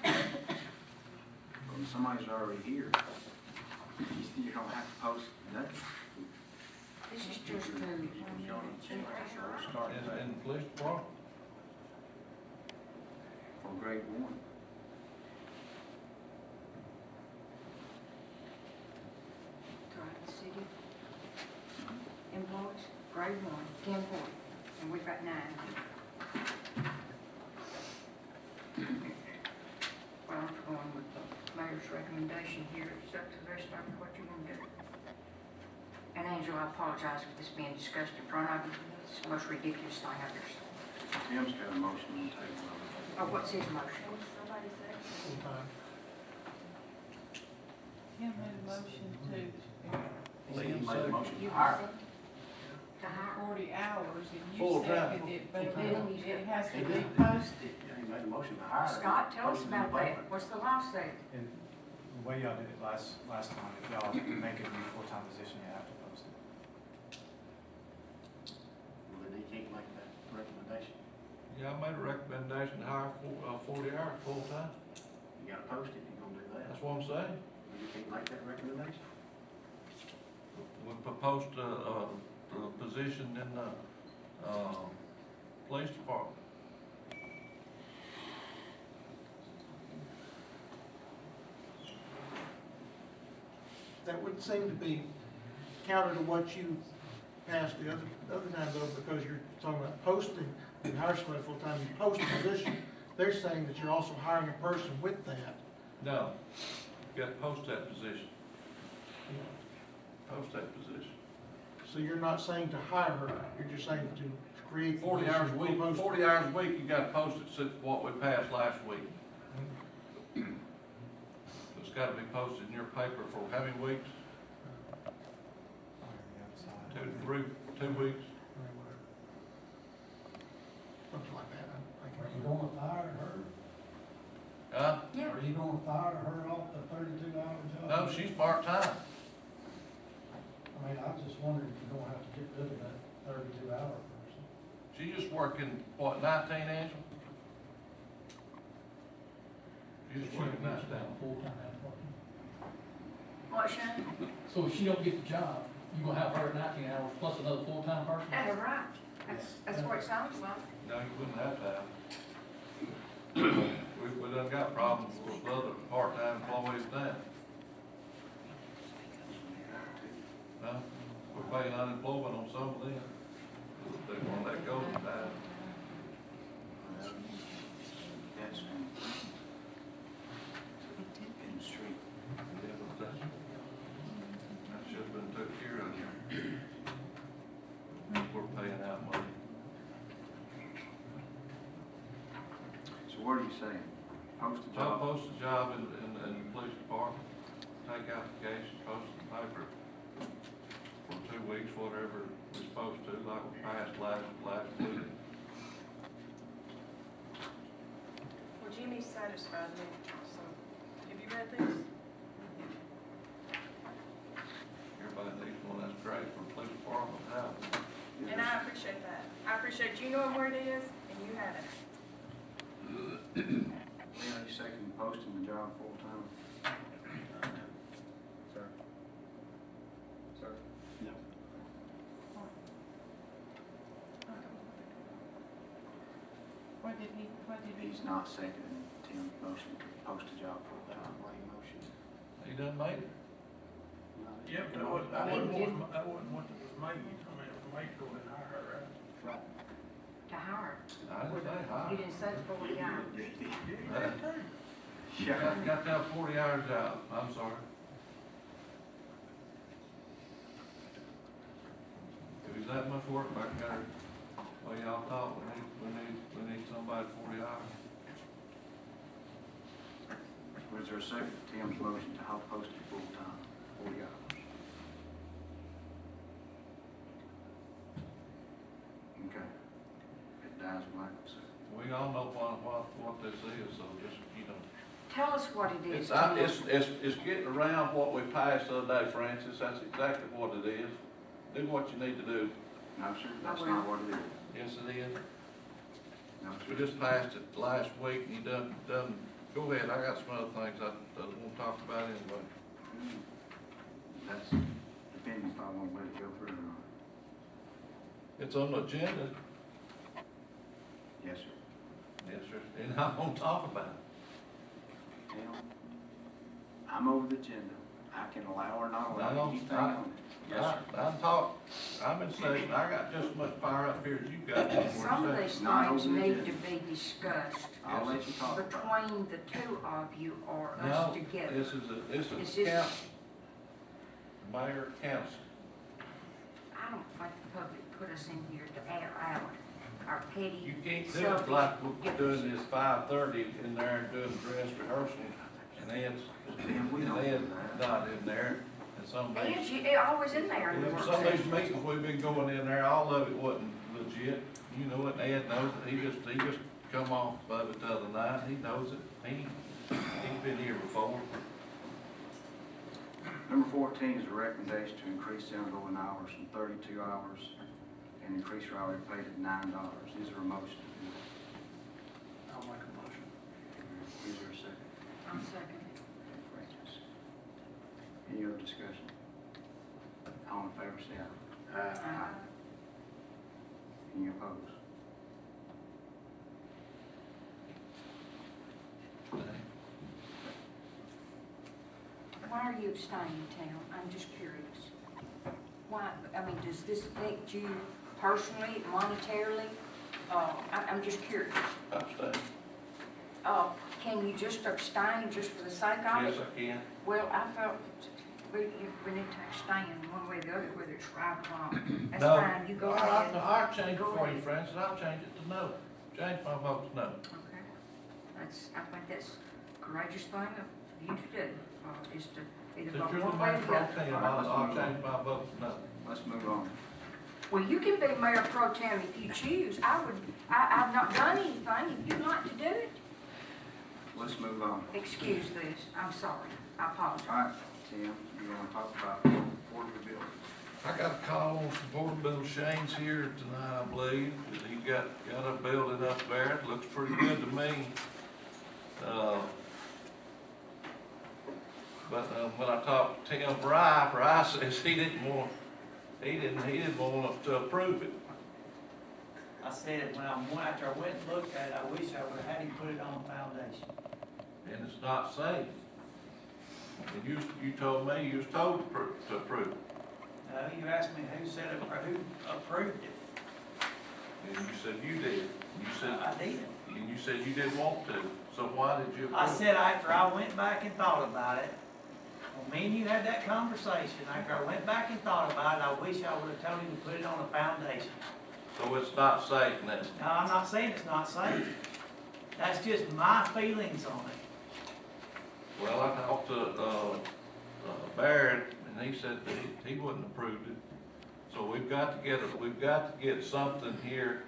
Well, somebody's already here. You don't have to post nothing. This is just to, In the police department. For grade one. the city employees, grade 1, 10 40, and we've got 9. Well, I'm going with the mayor's recommendation here. It's up to the rest of you what you want to do. And Angela, I apologize for this being discussed in front of you. It's the most ridiculous thing I've ever seen. Tim's got a motion on the table. Oh, what's his motion? Somebody say. Kim made a motion to He made a motion You to hire. said? To hire. 40 hours, and you Full-time. seconded it, but Full-time. it has to be posted. Yeah, he made a motion to hire. Scott, tell us Posted in the about that. paper. What's the law say? And the way y'all did it last time, if y'all make it a new full-time position, you have to post it. Well, then he can't make that recommendation. Yeah, I made a recommendation to hire 40 hours full-time. You gotta post it, you're gonna do that. That's what I'm saying. You can't make that recommendation. We proposed a position in the police department. That would seem to be counter to what you passed the other time though, because you're talking about posting and hire somebody full-time, you post a position. They're saying that you're also hiring a person with that. No, you got to post that position. Post that position. So you're not saying to hire her, you're just saying to create. 40 hours a week, 40 hours a week, you got to post it since what we passed last week. It's got to be posted in your paper for how many weeks? On the outside. 2 weeks? Something like that. Are you gonna fire her? Huh? Yeah. Are you gonna fire her off the 32-hour job? No, she's part-time. I mean, I was just wondering if you're gonna have to get rid of that 32-hour person. She's just working, what, 19, Angela? She's just working 19. Full-time employee. What, Shane? So if she don't get the job, you gonna have her at 19 hours plus another full-time person? That's right. That's what it sounds like. No, you wouldn't have to have. We done got problems with other part-time employees now. Huh? We're paying unemployment on some of them. They want to let go of that. That's in the street. That should have been took care of here. We're paying out money. So what are you saying? Post a So I job? post a job in the police department, take application, post it in the paper for 2 weeks, whatever we're supposed to, like we passed last week. Well, Jimmy satisfied me, so, have you read these? Everybody needs one, that's great for the police department to have. And I appreciate that. I appreciate you knowing where it is, and you have it. Yeah, you second posting the job full-time? He's not seconding Tim's motion to post a job full-time. He done made it. Yeah, but that wasn't what was made. I mean, it was made to go in higher, right? To hire. I didn't say hi. You didn't say 40 hours. Got that 40 hour job, I'm sorry. If it's that much work back there, well, y'all thought we need somebody 40 hours. Was there a second to Tim's motion to help post it full-time, 40 hours? Okay. It dies with lack of a second. We all know what this is, so just, you know. Tell us what it is. It's getting around what we passed the other day, Francis, that's exactly what it is. Do what you need to do. No, sir, that's not what it is. Yes, it is. No, We sir. just passed it last week, and you done, go ahead, I got some other things I want to talk about anyway. That's depending if I want to let it go through or not. It's on the agenda. Yes, sir. Yes, sir. And I'm gonna talk about it. Tim, I'm over the agenda. I can allow or not allow No, anything on it. Yes, sir. I'm in session, I got just as much fire up here as you got. Some of these things need to be discussed I'll let you talk about it. between the two of you or No, us together. this It's is just- council. Mayor, council. I don't think the public put us in here to air out our petty. You can't do selfish it like we're differences. doing this 5:30 in there and doing dress rehearsal. And Ed's not in there, and some of And these, it's always in there in the work some of these session. meetings we've been going in there, all of it wasn't legit. You know it, Ed knows it, he just come off of it the other night, he knows it, he's been here before. Number 14 is a recommendation to increase the ongoing hours from 32 hours and increase your hourly pay to $9. Is there a motion? I'll make a motion. Is there a second? I'm second. Francis. Any other discussion? All in favor, say aye. Aye. Any opposed? Why are you abstaining, Tim? I'm just curious. Why, I mean, does this affect you personally, monetarily? I'm just curious. Abstain. Can you just abstain just for the sake of it? Yes, I can. Well, I felt we need to abstain one way or the other, whether it's right or wrong. That's No. fine, you go ahead. I'll change it Go for you, ahead. Francis, I'll change it to no. Change my vote to no. Okay. I think that's a courageous thing of you to do, is to either Since vote you're the one way mayor or pro the other. tem, I'll change my vote to no. Let's move on. Well, you can be mayor pro tem if you choose. I've not done anything. If you'd like to do it, Let's move on. excuse this. I'm sorry. I apologize. All right, Tim, you want to talk about portable building? I got a call on some portable Shane's here tonight, I believe, that he got a building up there, it looks pretty good to me. But when I talked to Tim Fry says he didn't want us to approve it. I said, after I went and looked at it, I wish I would've had him put it on the foundation. And it's not safe. And you told me you was told to approve it. No, you asked me who approved it. And you said you did. You said, I did. and you said you didn't want to. So why did you approve I it? said after I went back and thought about it, when me and you had that conversation, after I went back and thought about it, I wish I would've told him to put it on a foundation. So it's not safe then? No, I'm not saying it's not safe. That's just my feelings on it. Well, I talked to Barrett, and he said that he wouldn't approve it. So we've got to get something here,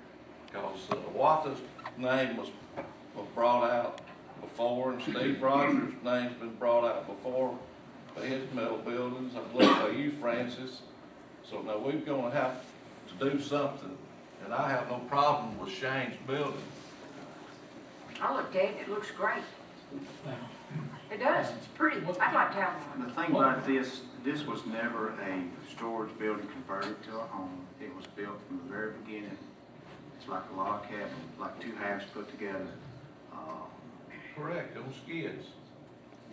because Watha's name was brought out before, and Steve Rogers' name's been brought out before for his metal buildings. I believe by you, Francis. So now we're gonna have to do something, and I have no problem with Shane's building. I looked at it, it looks great. It does, it's pretty. I'd like to have one. The thing about this was never a storage building converted to a home. It was built from the very beginning. It's like a log cabin, like two halves put together. Correct, on skids.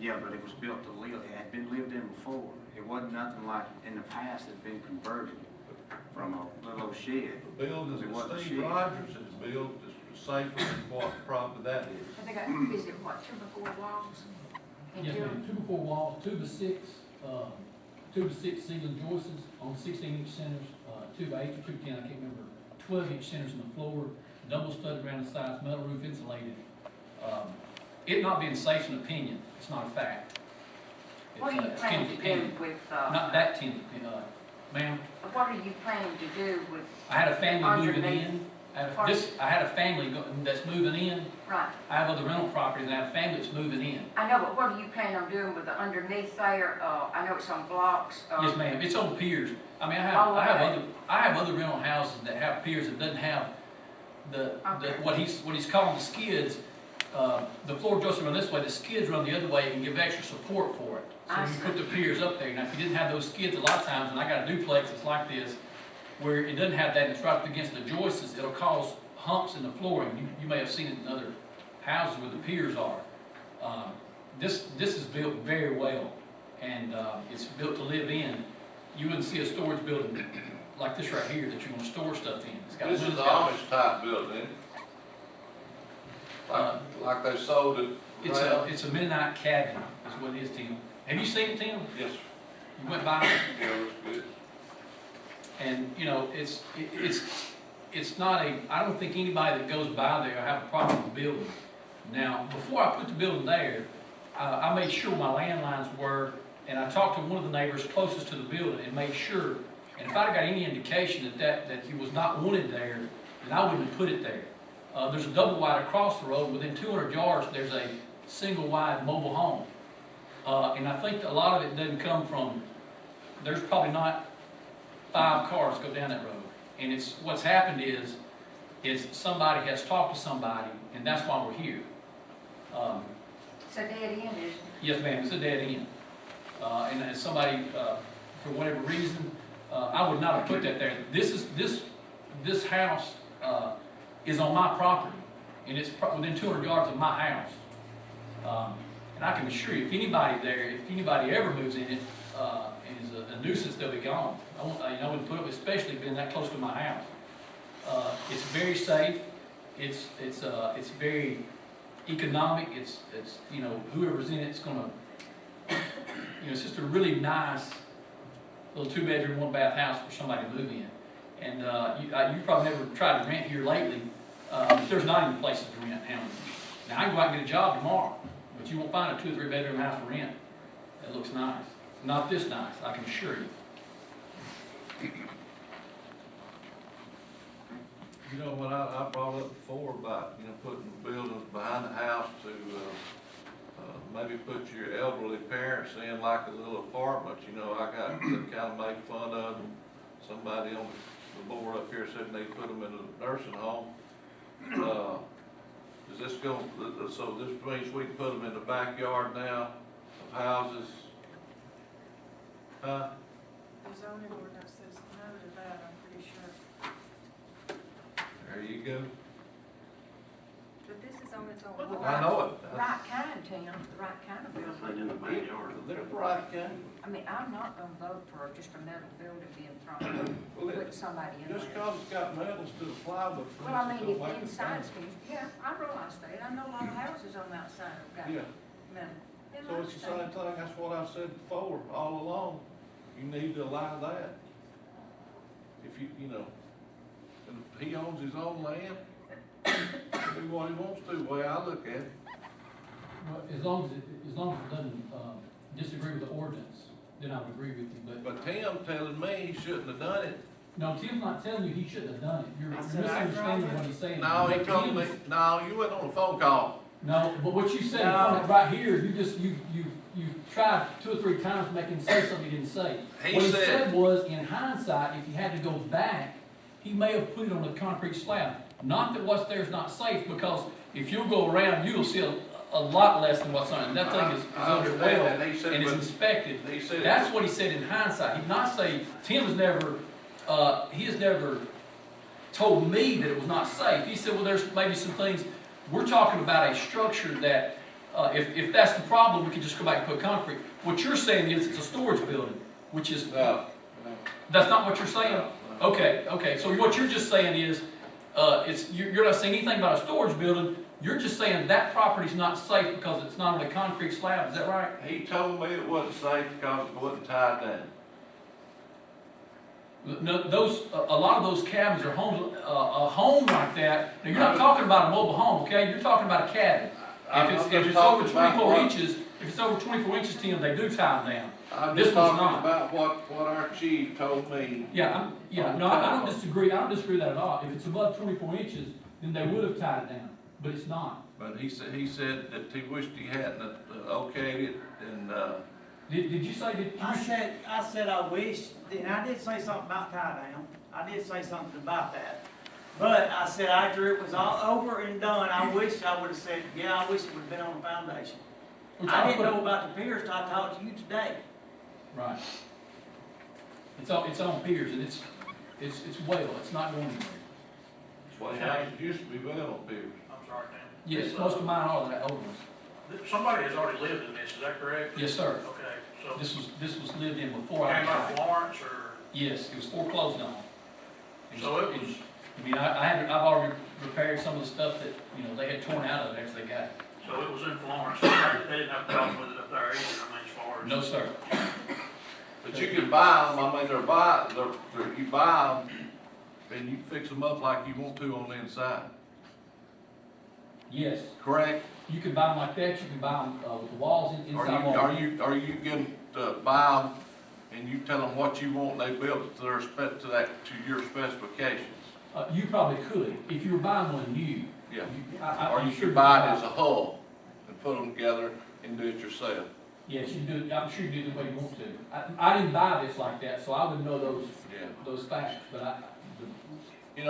Yeah, but it was built to live, it had been lived in before. It wasn't nothing like, in the past, it had been converted from a little old shed. The building It wasn't that a Steve shed. Rogers has built is safer than what probably that is. I think I visit, what, 2 by 4 walls? And Yes, two- ma'am, 2 by 4 walls, 2 by 6 ceiling joists on 16-inch centers, 2 by 8 or 2 by 10, I can't remember, 12-inch centers in the floor, double studded around the sides, metal roof insulated. It not being safe is an opinion, it's not a fact. What are you It's planning Ken's to do opinion. with, Not that Ken's, ma'am, what are you planning to do with, I had a family moving Underneath. in, I had a family that's moving in, right? I have other rental properties, and I have a family that's moving in. I know, but what are you planning on doing with the underneath there? I know it's on blocks. Yes, ma'am, it's on piers. I mean, Oh, okay. I have other rental houses that have piers that doesn't have what he's calling the skids. The floor joists run this way, the skids run the other way and give extra support for it. So I you see. put the piers up there. Now, if you didn't have those skids, a lot of times, and I got a duplex that's like this, where it doesn't have that, and it's right up against the joists, it'll cause humps in the flooring. You may have seen it in other houses where the piers are. This is built very well, and it's built to live in. You wouldn't see a storage building like this right here that you're gonna store stuff in. It's got This is windows, the Amish type building, isn't it? Like they sold it. it's a Mennonite cabin, is what it is, Tim. Have you seen it, Tim? Yes, You went by it? yeah, it's good. And, you know, it's not I don't think anybody that goes by there will have a problem with the building. Now, before I put the building there, I made sure my landlines were, and I talked to one of the neighbors closest to the building and made sure, and if I'd got any indication that he was not wanted there, then I wouldn't have put it there. There's a double wide across the road, within 200 yards, there's a single wide mobile home. And I think that a lot of it doesn't come from, there's probably not 5 cars go down that road. And what's happened is somebody has talked to somebody, and that's why we're here. It's a dead end, isn't it? Yes, ma'am, it's a dead end. And as somebody, for whatever reason, I would not have put that there. This house is on my property, and it's within 200 yards of my house. And I can assure you, if anybody ever moves in it, and is a nuisance, they'll be gone. I wouldn't put up, especially being that close to my house. It's very safe. It's very economic. It's you know, whoever's in it's gonna, you know, it's just a really nice little 2-bedroom, 1-bath house for somebody to move in. And you probably never tried to rent here lately. There's not even places to rent Hamilton. Now I can go out and get a job tomorrow, but you won't find a 2 or 3 bedroom house to rent that looks nice. Not this nice, I can assure you. You know, when I brought up before about, you know, putting buildings behind the house to, maybe put your elderly parents in like a little apartment, you know, I got to kind of make fun of them. Somebody on the board up here said they put them in a nursing home. Is this going, so this means we can put them in the backyard now of houses? Huh? The zoning ordinance says no to that, I'm pretty sure. There you go. But this is on its own. I know it. Right kind, Tim, the right kind of building. in the backyard. They're right, Ken. I mean, I'm not gonna vote for just a metal building being thrown, put somebody in Just there. cause it's got metals to the plywood. Well, I mean, if the inside's finished, yeah, I realize that. I know a lot of houses on that side have got Yeah, metal. And I so it's the same understand. thing, that's what I've said before, all along. You need to allow that. If you know, and if he owns his own land, do what he wants to, the way I look at it. Well, as long as it doesn't disagree with the ordinance, then I would agree with you. But Tim telling me he shouldn't have done it. No, Tim's not telling you he shouldn't have done it. You're I said I misunderstanding drove what he's saying. No, he What told me, Tim's- no, you went on a phone call. No, but what you said No. right here, you tried 2 or 3 times to make him say something he didn't say. He What he said- said was, in hindsight, if he had to go back, he may have put it on a concrete slab. Not that what's there is not safe, because if you'll go around, you'll see a lot less than what's on it. That thing is I under understand well that. He said, and is but- inspected. He said. That's what he said in hindsight. He did not say, Tim has never told me that it was not safe. He said, well, there's maybe some things, we're talking about a structure that, if that's the problem, we could just go back and put concrete. What you're saying is it's a storage building, which is, that's not what you're saying? Okay, so what you're just saying is, you're not saying anything about a storage building, you're just saying that property's not safe because it's not on a concrete slab, is that right? He told me it wasn't safe because it wasn't tied down. No, a lot of those cabins are homes, a home like that, now you're not talking about a mobile home, okay? You're talking about a cabin. If it's over 24 inches, if it's over 24 inches, Tim, they do tie them down. I'm This just one's talking not. about what our chief told me. Yeah, no, I don't disagree, with that at all. If it's above 24 inches, then they would have tied it down, but it's not. But he said that he wished he hadn't okayed it, and, Did you say that? I said I wish, and I did say something about tie down. I did say something about that. But I said after it was all over and done, I wish I would have said, yeah, I wish it would have been on the foundation. I didn't know about the piers till I talked to you today. Right. It's on piers, and it's well, it's not going anywhere. well, it used to be well on piers. I'm sorry, Dan. Yes, most of mine are that old ones. Somebody has already lived in this, is that correct? Yes, sir. Okay, so. This was lived in before I Came out of Florence, or? Yes, it was foreclosed on. So it was. I mean, I've already repaired some of the stuff that, they had torn out of it after they got it. So it was in Florence, they didn't have a problem with it up there either, I mean, as far as. No, sir. But you can buy them, I mean, you buy them, and you fix them up like you want to on the inside. Yes. Correct? You can buy them like that, you can buy them with the walls inside walls. Are you going to buy them and you tell them what you want, and they build it to your specifications? You probably could, if you were buying one new. Yeah. Or you could buy it as a hull and put them together and do it yourself. Yes, you do. I'm sure you do the way you want to. I didn't buy this like that, so I wouldn't know those facts. But I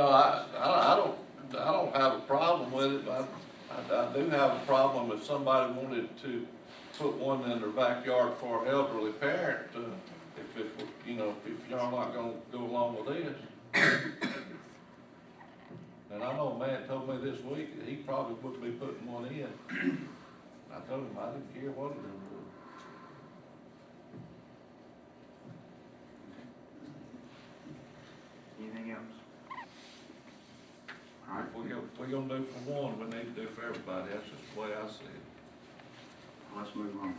don't have a problem with it. I do have a problem if somebody wanted to put one in their backyard for an elderly parent. If y'all not gonna go along with this. And I know a man told me this week that he probably would be putting one in. I told him I didn't care what it was. Anything else? All right. If we're gonna do for one, we need to do for everybody. That's just the way I see it. Let's move on.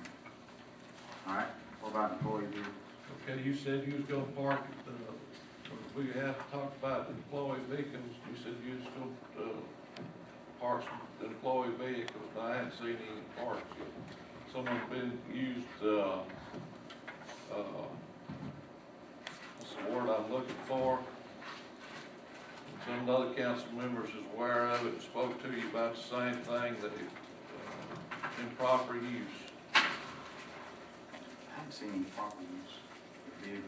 All right, what about employee vehicles? Okay, you said you was gonna park at we had talked about employee vehicles. You said you was gonna park some employee vehicles, but I hadn't seen any parks yet. Someone's been used, what's the word I'm looking for? Some other council members is aware of it and spoke to you about the same thing, that it, improper use. I haven't seen any proper use of vehicles.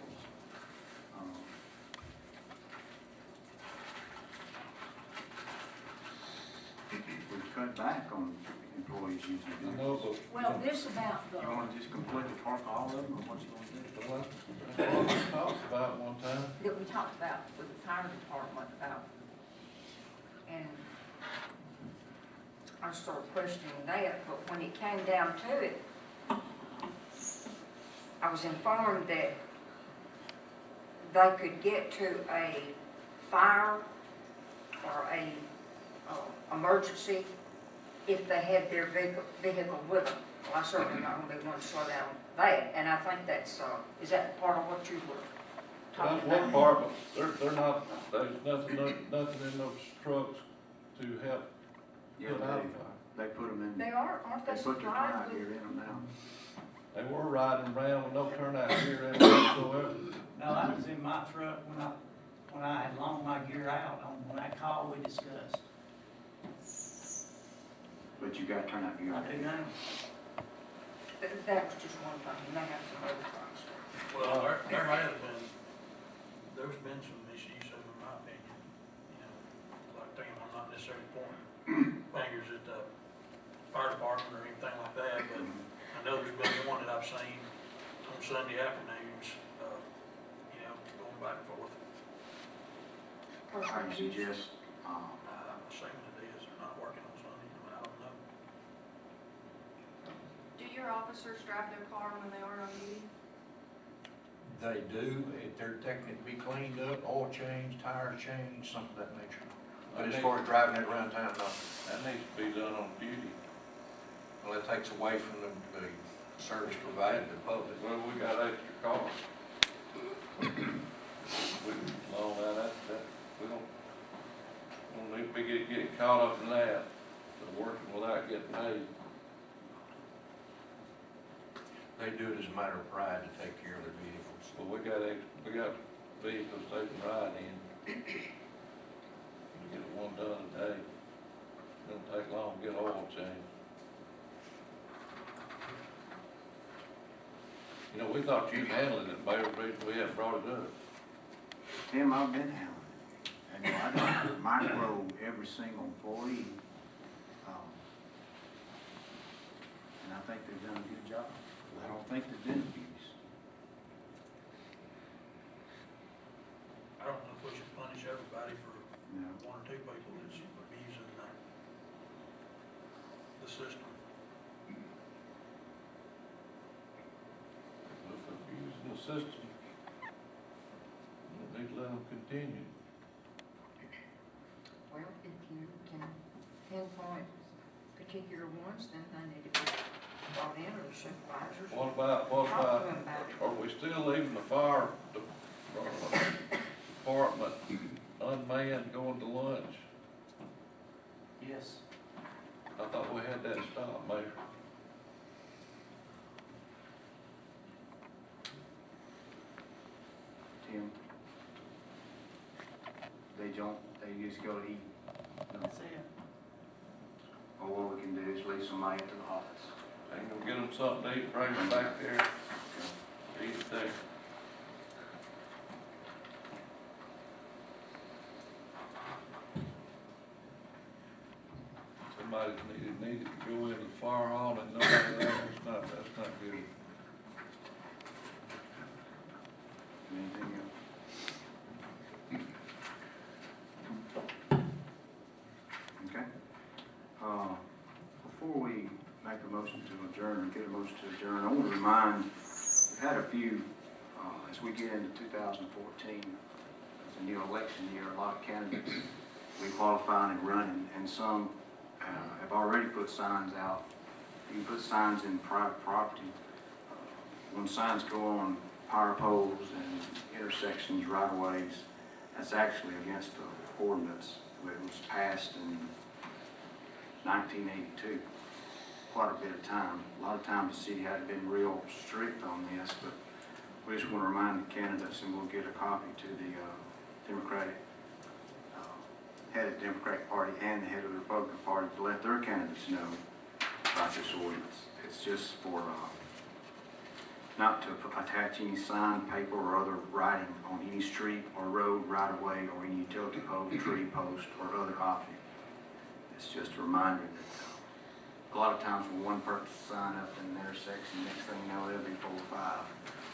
We've cut back on employees using vehicles. I know, but. Well, this about the. You wanna just completely park all of them, or what you gonna do? Well, that's what we talked about one time. That we talked about with the fire department about, and I started questioning that, but when it came down to it, I was informed that they could get to a fire or a emergency if they had their vehicle with them. Well, I certainly not gonna be one to slow down that, and I think that's, is that part of what you were talking That's about? one part, but they're not, there's nothing in those trucks to help put out a fire. They put them in. They are, aren't they They put their supplied turnout with? gear in them now. They were riding around with no turnout gear in it whatsoever. No, that was in my truck when I had loaned my gear out on that call we discussed. But you got turnout gear. I do now. That was just one thing, and they have some other things. Well, there's been some issues, in my opinion, like them, I'm not necessarily pointing fingers at the fire department or anything like that, but I know there's been one that I've seen on Sunday afternoons, going back and forth. I would suggest, I'm assuming it is, they're not working on Sunday, I mean, I don't know. Do your officers drive their car when they aren't on duty? They do, if they're technically to be cleaned up, oil change, tires changed, something of that nature. But as far as driving it around town, no. That needs to be done on duty. Well, it takes away from the service provided to the public. Well, we got extra cars. We, all that, we don't need to be getting caught up in that, they're working without getting paid. They do it as a matter of pride to take care of their vehicles. But we got vehicles they can ride in. You get one done a day. Don't take long to get oil changed. You know, we thought you'd handle it, Mayor, but we hadn't brought it up. Tim, I've been handling it. And you know, I don't micro every single employee. And I think they've done a good job. I don't think there's been abuse. I don't know if we should punish everybody for No. one or two people that's abusing the system. If they're abusing the system, we need to let them continue. Well, if you can pinpoint particular ones, then they need to be brought in, or the supervisors. What about, Talk to them about it. are we still leaving the fire department unmanned going to lunch? Yes. I thought we had that stopped, Mayor. Tim, they just go to eat. That's it. Or what we can do is leave somebody at the office. Ain't gonna get them something to eat, bring them back there, eat it there. Somebody needed to go in the fire hall and know that, that's not good. Anything else? Okay. Before we make a motion to adjourn, get a motion to adjourn, I want to remind, we've had a few, as we get into 2014, it's a new election year, a lot of candidates we qualifying and running, and some have already put signs out. You can put signs in private property. When signs go on power poles and intersections, right-of-ways, that's actually against the ordinance that was passed in 1982. Quite a bit of time. A lot of times the city had been real strict on this, but we just want to remind the candidates, and we'll get a copy to the Democratic head of the Democratic Party and the head of the Republican Party to let their candidates know about this ordinance. It's just for not to attach any sign, paper, or other writing on any street or road, right-of-way, or any utility pole, tree post, or other object. It's just a reminder that a lot of times when one person sign up in an intersection, next thing you know, there'll be 4 or 5.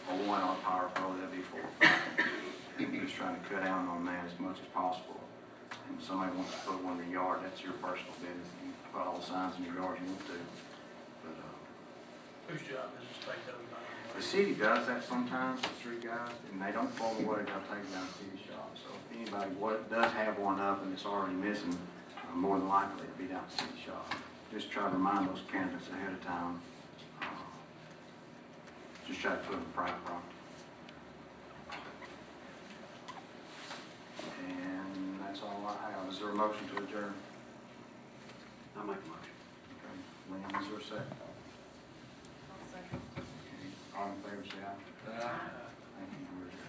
Or one on a power pole, there'll be 4 or 5. And we're just trying to cut down on that as much as possible. And if somebody wants to put one in their yard, that's your personal business. You can put all the signs in your yard you want to. But Whose job is it to take those down? the city does that sometimes, the street guys, and they don't follow what they'll take it down to the city shop. So if anybody does have one up and it's already missing, more than likely it'll be down to the city shop. Just try to remind those candidates ahead of time. Just try to put them in private property. And that's all I have. Is there a motion to adjourn? I'll make a motion. Okay. Liam, is there a second? I'll second. Okay. All in favor, say aye. Yeah. Thank you. We're adjourned.